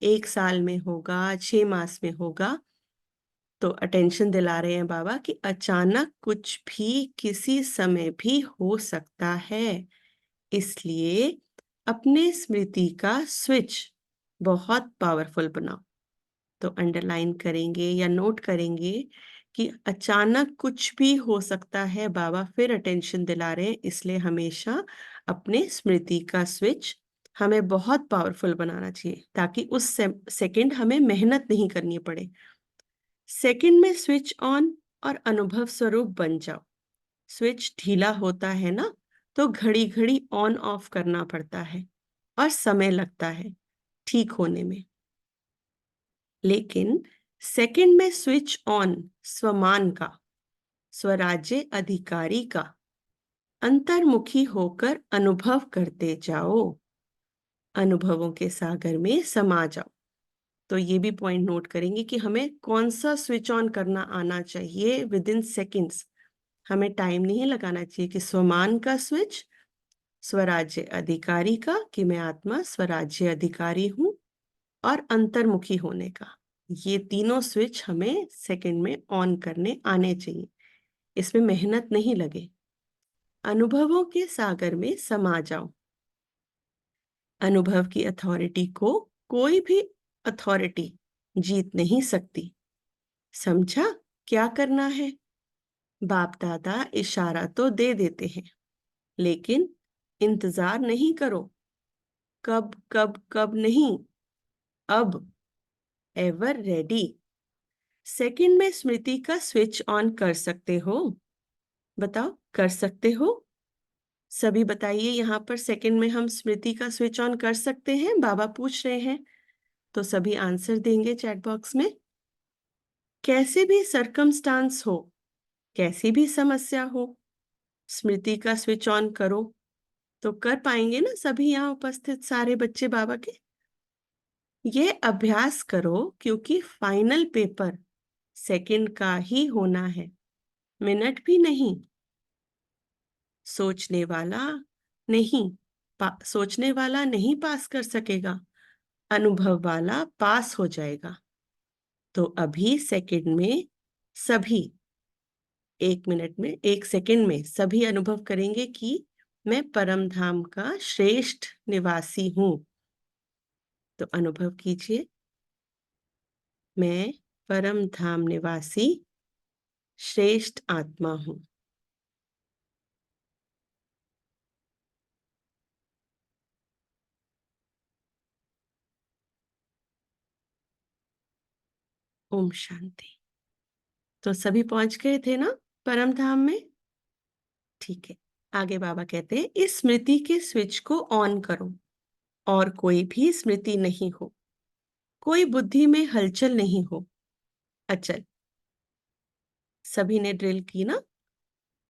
1 साल में होगा, 6 मास में होगा। तो अटेंशन दिला रहे हैं बाबा कि अचानक कुछ भी किसी समय भी हो सकता है। इसलिए अपने स्मृति का स्विच बहुत पावरफुल बनाओ। तो अंडरलाइन करेंगे या नोट करेंगे कि अचानक कुछ भी हो सकता है, बाबा फिर अटेंशन दिला रहे हैं, इसलिए हमेशा अपने स्मृति का स्विच हमें बहुत पावरफुल बनाना चाहिए ताकि उस सेकंड हमें मेहनत नहीं करनी पड़े। सेकंड में स्विच ऑन और अनुभव स्वरूप बन जाओ। स्विच ढीला होता है ना, तो घड़ी घड़ी ऑन ऑफ करना पड़ता है और समय लगता है ठीक होने में। लेकिन सेकंड में स्विच ऑन स्वमान का, स्वराज्य अधिकारी का, अंतर्मुखी होकर अनुभव करते जाओ, अनुभवों के सागर में समा जाओ। तो ये भी पॉइंट नोट करेंगे कि हमें कौन सा स्विच ऑन करना आना चाहिए विद इन सेकेंड्स। हमें टाइम नहीं लगाना चाहिए कि स्वमान का स्विच, स्वराज्य अधिकारी का कि मैं आत्मा स्वराज्य अधिकारी हूं, और अंतर्मुखी होने का। ये तीनों स्विच हमें सेकंड में ऑन करने आने चाहिए, इसमें मेहनत नहीं लगे। अनुभवों के सागर में समा जाओ। अनुभव की अथॉरिटी को कोई भी अथॉरिटी जीत नहीं सकती। समझा क्या करना है? बाप दादा इशारा तो दे देते हैं, लेकिन इंतजार नहीं करो। कब कब कब नहीं, अब। Ever ready. सेकंड में स्मृति का स्विच ऑन कर सकते हो? बताओ, कर सकते हो? सभी बताइए, यहाँ पर सेकंड में हम स्मृति का स्विच ऑन कर सकते हैं? बाबा पूछ रहे हैं, तो सभी आंसर देंगे चैट बॉक्स में। कैसे भी सरकमस्टांस हो, कैसी भी समस्या हो, स्मृति का स्विच ऑन करो तो कर पाएंगे ना सभी यहाँ उपस्थित सारे बच्चे बाबा के? ये अभ्यास करो क्योंकि फाइनल पेपर सेकंड का ही होना है, मिनट भी नहीं। सोचने वाला नहीं पास कर सकेगा, अनुभव वाला पास हो जाएगा। तो अभी सेकंड में सभी, 1 मिनट में, 1 सेकंड में सभी अनुभव करेंगे कि मैं परम धाम का श्रेष्ठ निवासी हूं। तो अनुभव कीजिए, मैं परम धाम निवासी श्रेष्ठ आत्मा हूं। ओम शांति। तो सभी पहुंच गए थे ना परम धाम में? ठीक है, आगे बाबा कहते हैं, इस स्मृति के स्विच को ऑन करो और कोई भी स्मृति नहीं हो, कोई बुद्धि में हलचल नहीं हो, अचल। सभी ने ड्रिल की ना?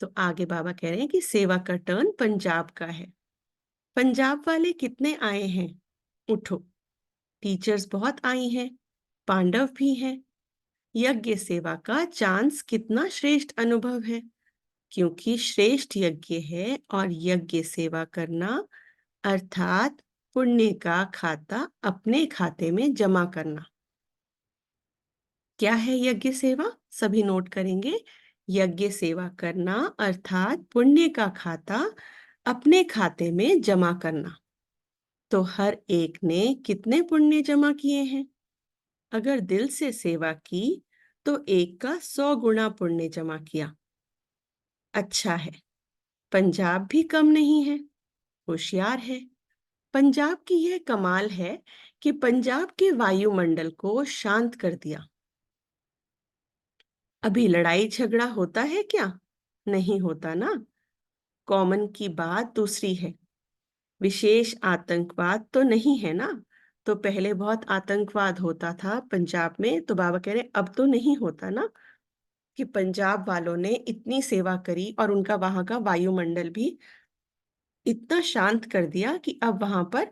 तो आगे बाबा कह रहे हैं कि सेवा का टर्न पंजाब का है। पंजाब वाले कितने आए हैं? उठो। टीचर्स बहुत आई हैं, पांडव भी हैं। यज्ञ सेवा का चांस कितना श्रेष्ठ अनुभव है, क्योंकि श्रेष्ठ यज्ञ है और यज्ञ सेवा करना अर्थात पुण्य का खाता अपने खाते में जमा करना। क्या है यज्ञ सेवा? सभी नोट करेंगे। यज्ञ सेवा करना अर्थात पुण्य का खाता अपने खाते में जमा करना। तो हर एक ने कितने पुण्य जमा किए हैं? अगर दिल से सेवा की तो 1 का 100 गुना पुण्य जमा किया। अच्छा है, पंजाब भी कम नहीं है, होशियार है। पंजाब की यह कमाल है कि पंजाब के वायुमंडल को शांत कर दिया। अभी लड़ाई झगड़ा होता है क्या? नहीं होता ना। कॉमन की बात दूसरी है, विशेष आतंकवाद तो नहीं है ना। तो पहले बहुत आतंकवाद होता था पंजाब में, तो बाबा कह रहे अब तो नहीं होता ना, कि पंजाब वालों ने इतनी सेवा करी और उनका वहां का वायुमंडल भी इतना शांत कर दिया कि अब वहां पर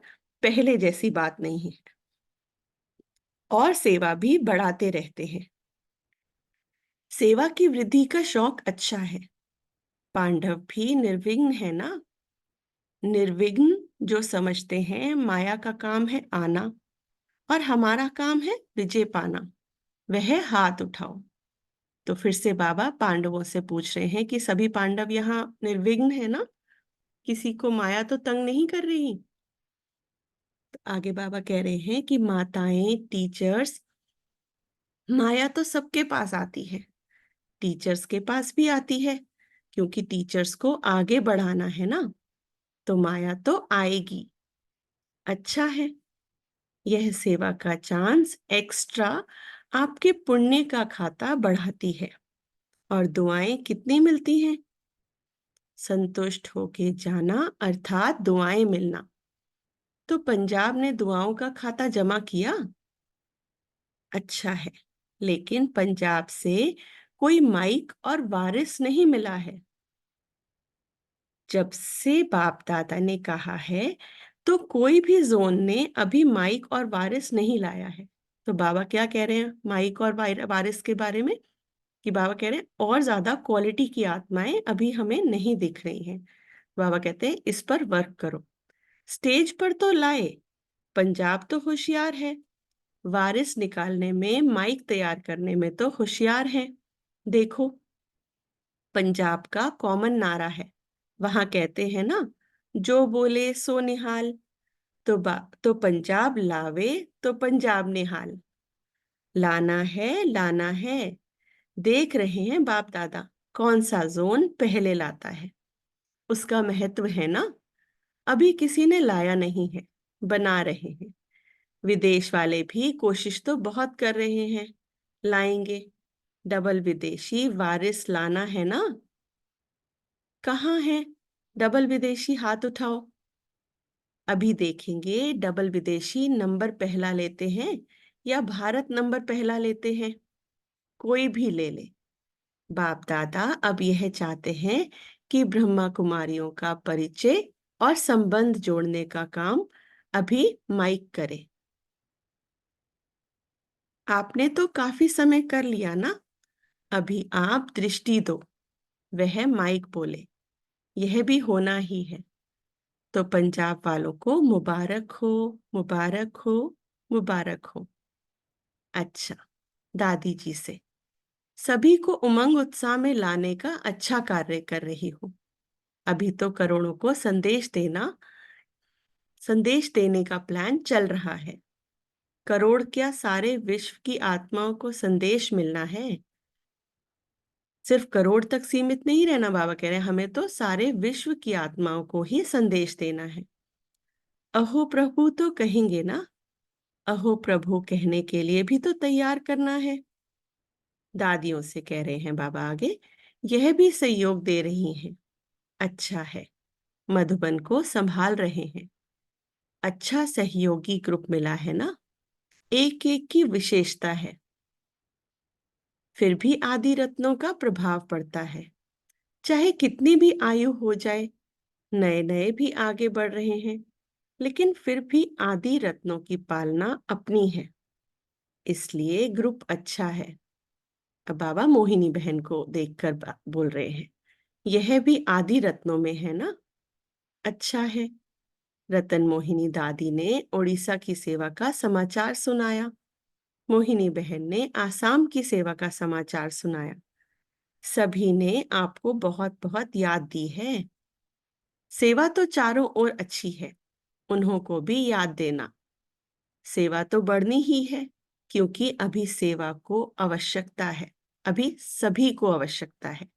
पहले जैसी बात नहीं है, और सेवा भी बढ़ाते रहते हैं। सेवा की वृद्धि का शौक अच्छा है। पांडव भी निर्विघ्न है ना। निर्विघ्न जो समझते हैं माया का काम है आना और हमारा काम है विजय पाना, वह हाथ उठाओ। तो फिर से बाबा पांडवों से पूछ रहे हैं कि सभी पांडव यहाँ निर्विघ्न है ना, किसी को माया तो तंग नहीं कर रही? तो आगे बाबा कह रहे हैं कि माताएं, टीचर्स, माया तो सबके पास आती है, टीचर्स के पास भी आती है, क्योंकि टीचर्स को आगे बढ़ाना है ना, तो माया तो आएगी। अच्छा है, यह सेवा का चांस एक्स्ट्रा आपके पुण्य का खाता बढ़ाती है। और दुआएं कितनी मिलती हैं? संतुष्ट होके जाना अर्थात दुआएं मिलना। तो पंजाब ने दुआओं का खाता जमा किया? अच्छा है, लेकिन पंजाब से कोई माइक और वारिस नहीं मिला है। जब से बाप दादा ने कहा है, तो कोई भी जोन ने अभी माइक और वारिस नहीं लाया है। तो बाबा क्या कह रहे हैं माइक और वारिस के बारे में? कि बाबा कह रहे हैं और ज्यादा क्वालिटी की आत्माएं अभी हमें नहीं दिख रही हैं। बाबा कहते हैं इस पर वर्क करो। स्टेज पर तो लाए, पंजाब तो होशियार है, वारिस निकालने में, माइक तैयार करने में तो होशियार है। देखो, पंजाब का कॉमन नारा है, वहां कहते हैं ना, जो बोले सो निहाल। तो पंजाब लावे तो पंजाब निहाल। लाना है। देख रहे हैं बाप दादा कौन सा जोन पहले लाता है। उसका महत्व है ना। अभी किसी ने लाया नहीं है, बना रहे हैं। विदेश वाले भी कोशिश तो बहुत कर रहे हैं, लाएंगे। डबल विदेशी वारिस लाना है ना। कहाँ है डबल विदेशी? हाथ उठाओ। अभी देखेंगे डबल विदेशी नंबर पहला लेते हैं या भारत नंबर पहला लेते हैं। कोई भी ले ले, बाप दादा अब यह चाहते हैं कि ब्रह्मा कुमारियों का परिचय और संबंध जोड़ने का काम अभी माइक करे। आपने तो काफी समय कर लिया ना, अभी आप दृष्टि दो। वह माइक बोले, यह भी होना ही है। तो पंजाब वालों को मुबारक हो, मुबारक हो, मुबारक हो। अच्छा, दादी जी से सभी को उमंग उत्साह में लाने का अच्छा कार्य कर रही हूँ। अभी तो करोड़ों को संदेश देने का प्लान चल रहा है। करोड़ क्या, सारे विश्व की आत्माओं को संदेश मिलना है। सिर्फ करोड़ तक सीमित नहीं रहना, बाबा कह रहे हैं हमें तो सारे विश्व की आत्माओं को ही संदेश देना है। अहो प्रभु तो कहेंगे ना, अहो प्रभु कहने के लिए भी तो तैयार करना है। दादियों से कह रहे हैं बाबा आगे, यह भी सहयोग दे रही हैं। अच्छा है, मधुबन को संभाल रहे हैं। अच्छा सहयोगी ग्रुप मिला है ना, एक एक की विशेषता है। फिर भी आदि रत्नों का प्रभाव पड़ता है। चाहे कितनी भी आयु हो जाए, नए नए भी आगे बढ़ रहे हैं, लेकिन फिर भी आदि रत्नों की पालना अपनी है, इसलिए ग्रुप अच्छा है। अब बाबा मोहिनी बहन को देखकर बोल रहे हैं, यह भी आदि रत्नों में है ना। अच्छा है। रतन मोहिनी दादी ने उड़ीसा की सेवा का समाचार सुनाया, मोहिनी बहन ने आसाम की सेवा का समाचार सुनाया। सभी ने आपको बहुत बहुत याद दी है। सेवा तो चारों ओर अच्छी है, उन्हों को भी याद देना। सेवा तो बढ़नी ही है, क्योंकि अभी सेवा को आवश्यकता है, अभी सभी को आवश्यकता है।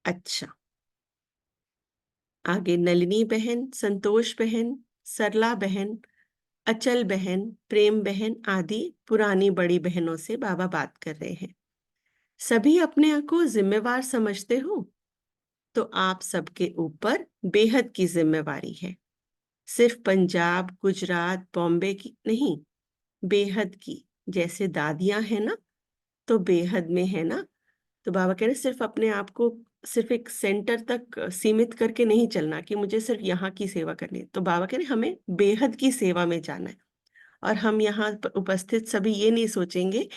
अच्छा, आगे नलिनी बहन, संतोष बहन, सरला बहन, अचल बहन, प्रेम बहन आदि पुरानी बड़ी बहनों से बाबा बात कर रहे हैं। सभी अपने आप को जिम्मेवार समझते हो, तो आप सबके ऊपर बेहद की जिम्मेवारी है। सिर्फ पंजाब, गुजरात, बॉम्बे की नहीं, बेहद की। जैसे दादियां हैं ना, तो बेहद में है ना। तो बाबा कह रहे सिर्फ अपने आप को सिर्फ एक सेंटर तक सीमित करके नहीं चलना कि मुझे सिर्फ यहाँ की सेवा करनी है। तो बाबा कह रहे हमें बेहद की सेवा में जाना है। और हम यहाँ उपस्थित सभी ये नहीं सोचेंगे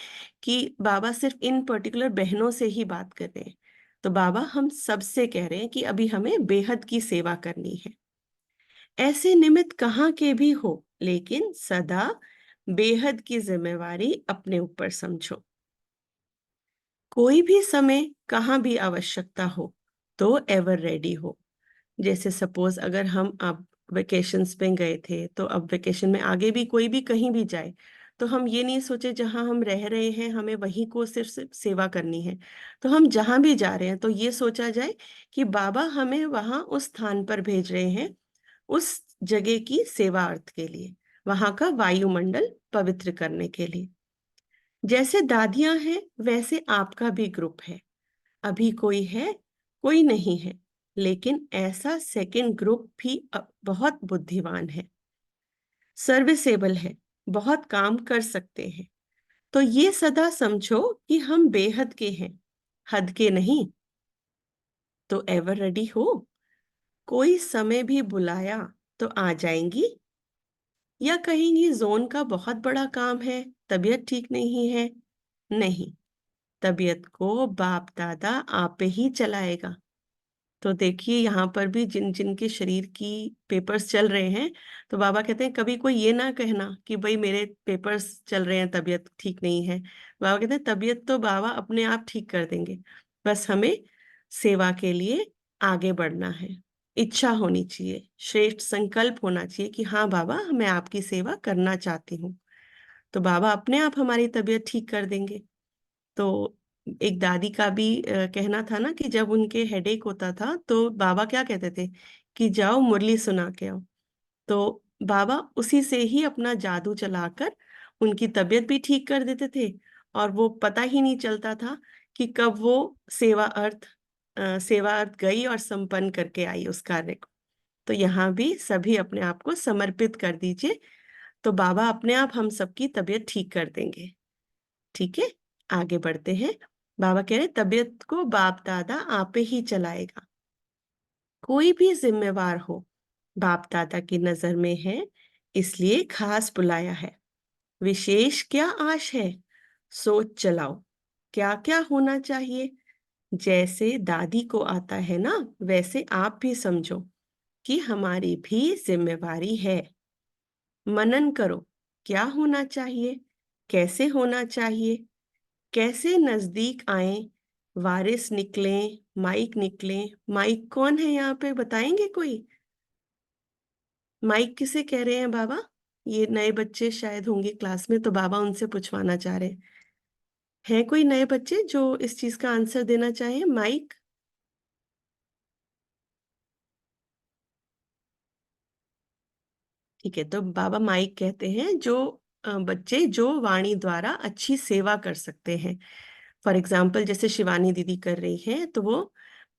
कि बाबा सिर्फ इन पर्टिकुलर बहनों से ही बात कर रहे हैं। तो बाबा हम सबसे कह रहे हैं कि अभी हमें बेहद की सेवा करनी है। ऐसे निमित्त कहाँ के भी हो, लेकिन सदा बेहद की जिम्मेवारी अपने ऊपर समझो। कोई भी समय कहाँ भी आवश्यकता हो तो एवर रेडी हो। जैसे सपोज अगर हम अब वेकेशंस में गए थे, तो अब वेकेशन में आगे भी कोई भी कहीं भी जाए, तो हम ये नहीं सोचे जहां हम रह रहे हैं हमें वहीं को सिर्फ सेवा करनी है। तो हम जहां भी जा रहे हैं तो ये सोचा जाए कि बाबा हमें वहां उस स्थान पर भेज रहे हैं उस जगह की सेवा अर्थ के लिए, वहां का वायुमंडल पवित्र करने के लिए। जैसे दादियां हैं वैसे आपका भी ग्रुप है। अभी कोई है, कोई नहीं है, लेकिन ऐसा सेकंड ग्रुप भी बहुत बुद्धिमान है, सर्विसेबल है, बहुत काम कर सकते हैं। तो ये सदा समझो कि हम बेहद के हैं, हद के नहीं। तो एवर रेडी हो, कोई समय भी बुलाया तो आ जाएंगी, या कहेंगी जोन का बहुत बड़ा काम है, तबीयत ठीक नहीं है? नहीं, तबीयत को बाप दादा आपे ही चलाएगा। तो देखिए यहाँ पर भी जिन जिन के शरीर की पेपर्स चल रहे हैं, तो बाबा कहते हैं कभी कोई ये ना कहना कि भाई मेरे पेपर्स चल रहे हैं, तबीयत ठीक नहीं है। बाबा कहते हैं तबीयत तो बाबा अपने आप ठीक कर देंगे, बस हमें सेवा के लिए आगे बढ़ना है, इच्छा होनी चाहिए, श्रेष्ठ संकल्प होना चाहिए कि हाँ बाबा मैं आपकी सेवा करना चाहती हूँ। तो बाबा अपने आप हमारी तबीयत ठीक कर देंगे। तो एक दादी का भी कहना था ना कि जब उनके हेडेक होता था तो बाबा क्या कहते थे कि जाओ मुरली सुना के आओ। तो बाबा उसी से ही अपना जादू चलाकर उनकी तबीयत भी ठीक कर देते थे, और वो पता ही नहीं चलता था कि कब वो सेवा अर्थ गई और संपन्न करके आई उस कार्य को। तो यहाँ भी सभी अपने आप को समर्पित कर दीजिए, तो बाबा अपने आप हम सबकी तबीयत ठीक कर देंगे। ठीक है, आगे बढ़ते हैं। बाबा कह रहे तबीयत को बाप दादा आपे ही चलाएगा। कोई भी जिम्मेवार हो बाप दादा की नजर में है, इसलिए खास बुलाया है। विशेष क्या आश है, सोच चलाओ क्या क्या होना चाहिए। जैसे दादी को आता है ना, वैसे आप भी समझो कि हमारी भी जिम्मेवारी है। मनन करो क्या होना चाहिए, कैसे होना चाहिए, कैसे नजदीक आए, वारिस निकले, माइक निकले। माइक कौन है यहाँ पे, बताएंगे कोई? माइक किसे कह रहे हैं बाबा? ये नए बच्चे शायद होंगे क्लास में, तो बाबा उनसे पूछवाना चाह रहे हैं कोई नए बच्चे जो इस चीज का आंसर देना चाहें? माइक। ठीक है, तो बाबा माइक कहते हैं जो बच्चे जो वाणी द्वारा अच्छी सेवा कर सकते हैं। फॉर एग्जाम्पल जैसे शिवानी दीदी कर रही है, तो वो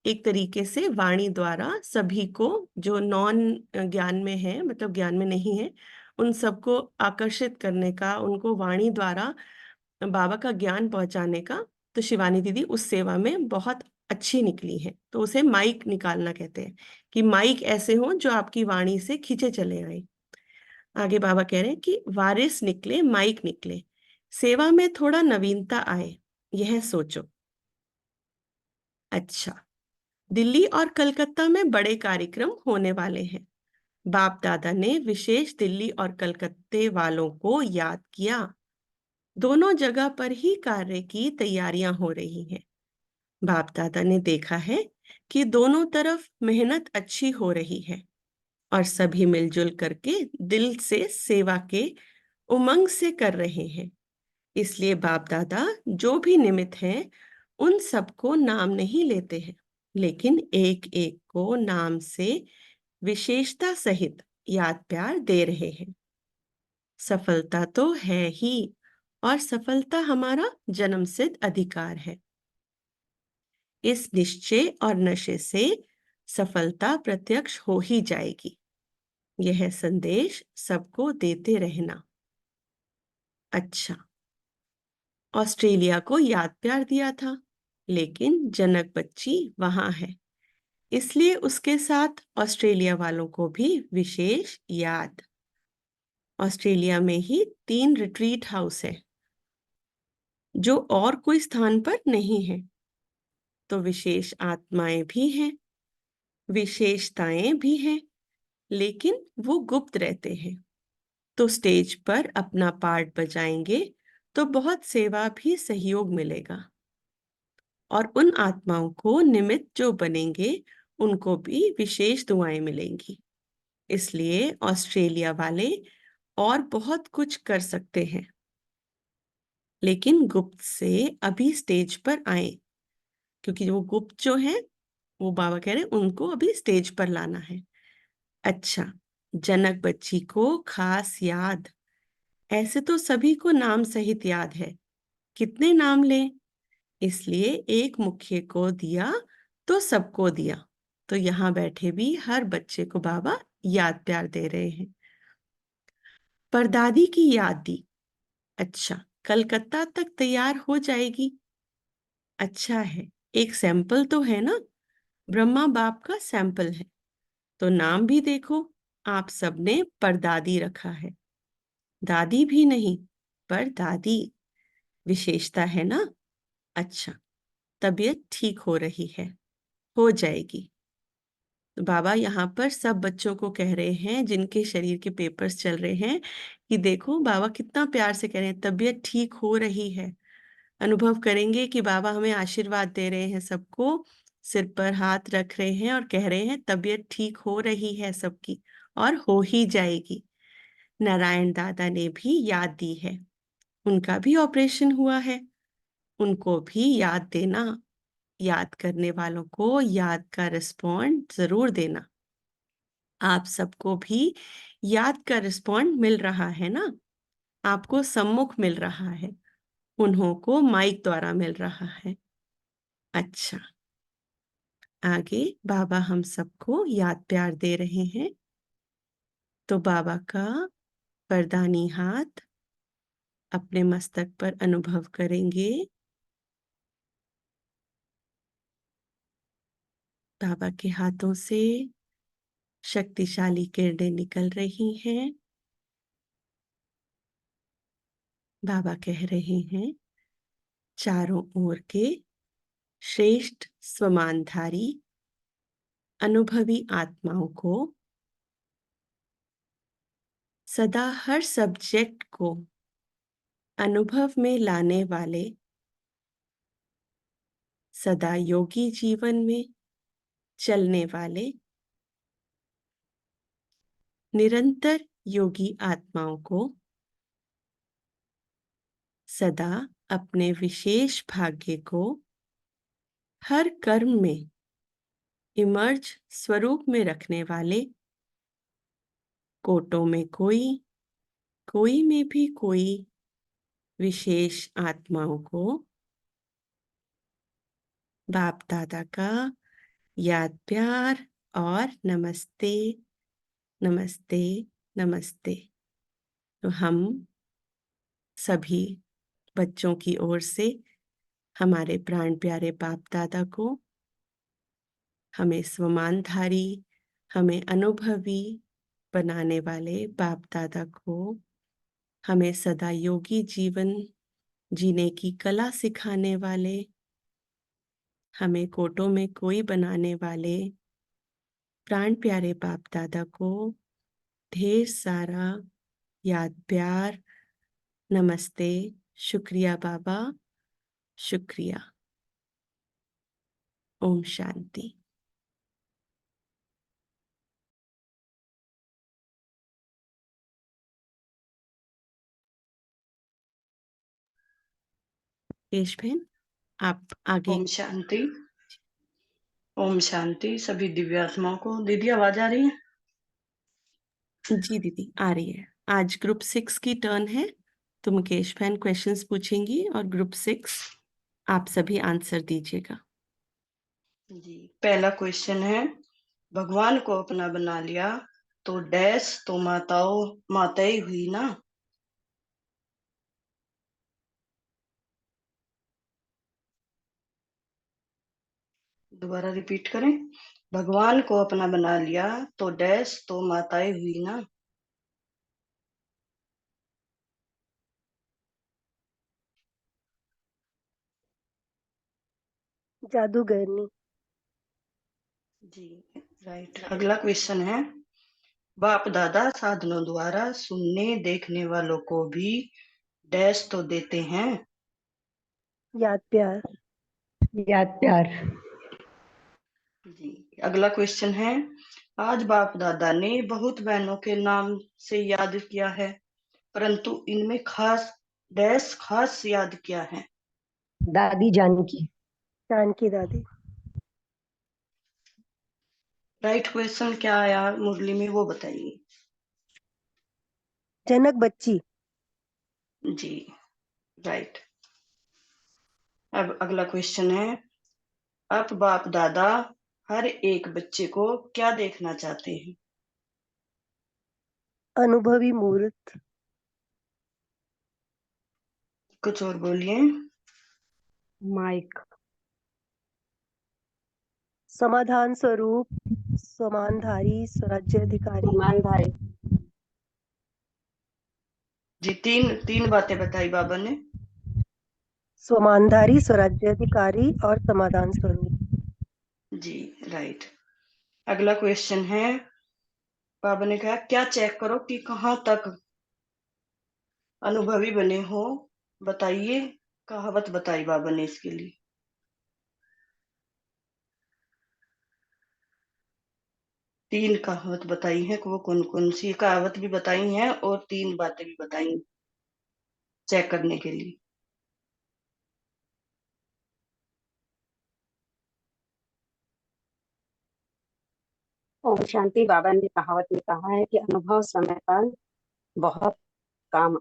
एक तरीके से वाणी द्वारा सभी को जो नॉन ज्ञान में है, मतलब ज्ञान में नहीं है, उन सबको आकर्षित करने का, उनको वाणी द्वारा बाबा का ज्ञान पहुंचाने का। तो शिवानी दीदी उस सेवा में बहुत अच्छी निकली है, तो उसे माइक निकालना कहते हैं कि माइक ऐसे हो जो आपकी वाणी से खींचे चले आए। आगे बाबा कह रहे हैं कि वारिस निकले माइक निकले, सेवा में थोड़ा नवीनता आए, यह सोचो। अच्छा, दिल्ली और कलकत्ता में बड़े कार्यक्रम होने वाले हैं। बाप दादा ने विशेष दिल्ली और कलकत्ते वालों को याद किया। दोनों जगह पर ही कार्य की तैयारियां हो रही हैं। बाप दादा ने देखा है कि दोनों तरफ मेहनत अच्छी हो रही है और सभी मिलजुल करके दिल से सेवा के उमंग से कर रहे हैं। इसलिए बाप दादा जो भी निमित्त हैं उन सबको नाम नहीं लेते हैं, लेकिन एक एक को नाम से विशेषता सहित याद प्यार दे रहे हैं। सफलता तो है ही, और सफलता हमारा जन्मसिद्ध अधिकार है। इस निश्चय और नशे से सफलता प्रत्यक्ष हो ही जाएगी। यह संदेश सबको देते रहना। अच्छा, ऑस्ट्रेलिया को याद प्यार दिया था, लेकिन जनक बच्ची वहां है, इसलिए उसके साथ ऑस्ट्रेलिया वालों को भी विशेष याद। ऑस्ट्रेलिया में ही 3 रिट्रीट हाउस है जो और कोई स्थान पर नहीं है। तो विशेष आत्माएं भी हैं, विशेषताएं भी हैं, लेकिन वो गुप्त रहते हैं। तो स्टेज पर अपना पार्ट बजाएंगे तो बहुत सेवा भी सहयोग मिलेगा, और उन आत्माओं को निमित्त जो बनेंगे उनको भी विशेष दुआएं मिलेंगी। इसलिए ऑस्ट्रेलिया वाले और बहुत कुछ कर सकते हैं, लेकिन गुप्त से अभी स्टेज पर आए, क्योंकि वो गुप्त जो है वो बाबा कह रहे हैं उनको अभी स्टेज पर लाना है। अच्छा, जनक बच्ची को खास याद, ऐसे तो सभी को नाम सहित याद है, कितने नाम लें, इसलिए एक मुख्य को दिया तो सबको दिया। तो यहाँ बैठे भी हर बच्चे को बाबा याद प्यार दे रहे हैं। परदादी की याद दी, अच्छा कलकत्ता तक तैयार हो जाएगी। अच्छा है, एक सैंपल तो है ना, ब्रह्मा बाप का सैंपल है। तो नाम भी देखो, आप सबने परदादी रखा है, दादी भी नहीं पर दादी, विशेषता है ना। अच्छा, तबीयत ठीक हो रही है, हो जाएगी। तो बाबा यहाँ पर सब बच्चों को कह रहे हैं जिनके शरीर के पेपर्स चल रहे हैं कि देखो बाबा कितना प्यार से कह रहे हैं तबीयत ठीक हो रही है। अनुभव करेंगे कि बाबा हमें आशीर्वाद दे रहे हैं, सबको सिर पर हाथ रख रहे हैं और कह रहे हैं तबीयत ठीक हो रही है सबकी और हो ही जाएगी। नारायण दादा ने भी याद दी है, उनका भी ऑपरेशन हुआ है, उनको भी याद देना, याद करने वालों को याद का रिस्पॉन्ड जरूर देना। आप सबको भी याद का रिस्पॉन्ड मिल रहा है ना, आपको सम्मुख मिल रहा है, उन्हों को माइक द्वारा मिल रहा है। अच्छा, आगे बाबा हम सबको याद प्यार दे रहे हैं। तो बाबा का वरदानी हाथ अपने मस्तक पर अनुभव करेंगे। बाबा के हाथों से शक्तिशाली किरणें निकल रही हैं। बाबा कह रहे हैं चारों ओर के श्रेष्ठ स्वमानधारी अनुभवी आत्माओं को, सदा हर सब्जेक्ट को अनुभव में लाने वाले, सदा योगी जीवन में चलने वाले निरंतर योगी आत्माओं को सदा अपने विशेष भाग्य को हर कर्म में इमर्ज स्वरूप में रखने वाले, कोटों में कोई में भी कोई विशेष आत्माओं को बाप दादा का याद प्यार और नमस्ते नमस्ते नमस्ते। तो हम सभी बच्चों की ओर से हमारे प्राण प्यारे बाप दादा को, हमें स्वमानधारी, हमें अनुभवी बनाने वाले बाप दादा को, हमें सदा योगी जीवन जीने की कला सिखाने वाले, हमें कोटों में कोई बनाने वाले प्राण प्यारे बाप दादा को ढेर सारा याद प्यार, नमस्ते, शुक्रिया बाबा, शुक्रिया। ओम शांति। पेश बहन आप आगे। ओम शांति। ओम शांति सभी दिव्यात्माओं को। दीदी आवाज आ रही है? जी दीदी आ रही है। आज ग्रुप 6 की टर्न है, तो मुकेश बहन क्वेश्चंस पूछेंगी और ग्रुप 6 आप सभी आंसर दीजिएगा। जी, पहला क्वेश्चन है, भगवान को अपना बना लिया तो डैश तो माताएं हुई ना। दोबारा रिपीट करें, भगवान को अपना बना लिया तो डैश तो माताएं हुई ना। जादूगरनी। जी राइट। अगला क्वेश्चन है, बाप दादा साधनों द्वारा सुनने देखने वालों को भी डैश तो देते हैं। याद प्यार। याद प्यार। जी। अगला क्वेश्चन है, आज बाप दादा ने बहुत बहनों के नाम से याद किया है, परंतु इनमें खास डैश खास याद क्या है? दादी जानकी। जानकी दादी। राइट क्वेश्चन क्या आया मुरली में, वो बताइए। जनक बच्ची। जी, राइट। अब अगला क्वेश्चन है, अब बाप दादा हर एक बच्चे को क्या देखना चाहते हैं? अनुभवी मूर्त। कुछ और बोलिए। माइक। समाधान स्वरूप, समानधारी, स्वराज्याधिकारी। ईमानदारी। जी, तीन तीन बातें बताई बाबा ने। समानधारी, स्वराज्याधिकारी और समाधान स्वरूप। जी, राइट। अगला क्वेश्चन है, बाबा ने कहा क्या चेक करो कि कहाँ तक अनुभवी बने हो, बताइए। कहावत बताई बाबा ने इसके लिए। तीन कहावत बताई है, वो कौन कौन सी कहावत भी बताई हैं और तीन बातें भी बताई चेक करने के लिए। ओम शांति। बाबा ने कहावत में कहा है कि अनुभव समय पर बहुत काम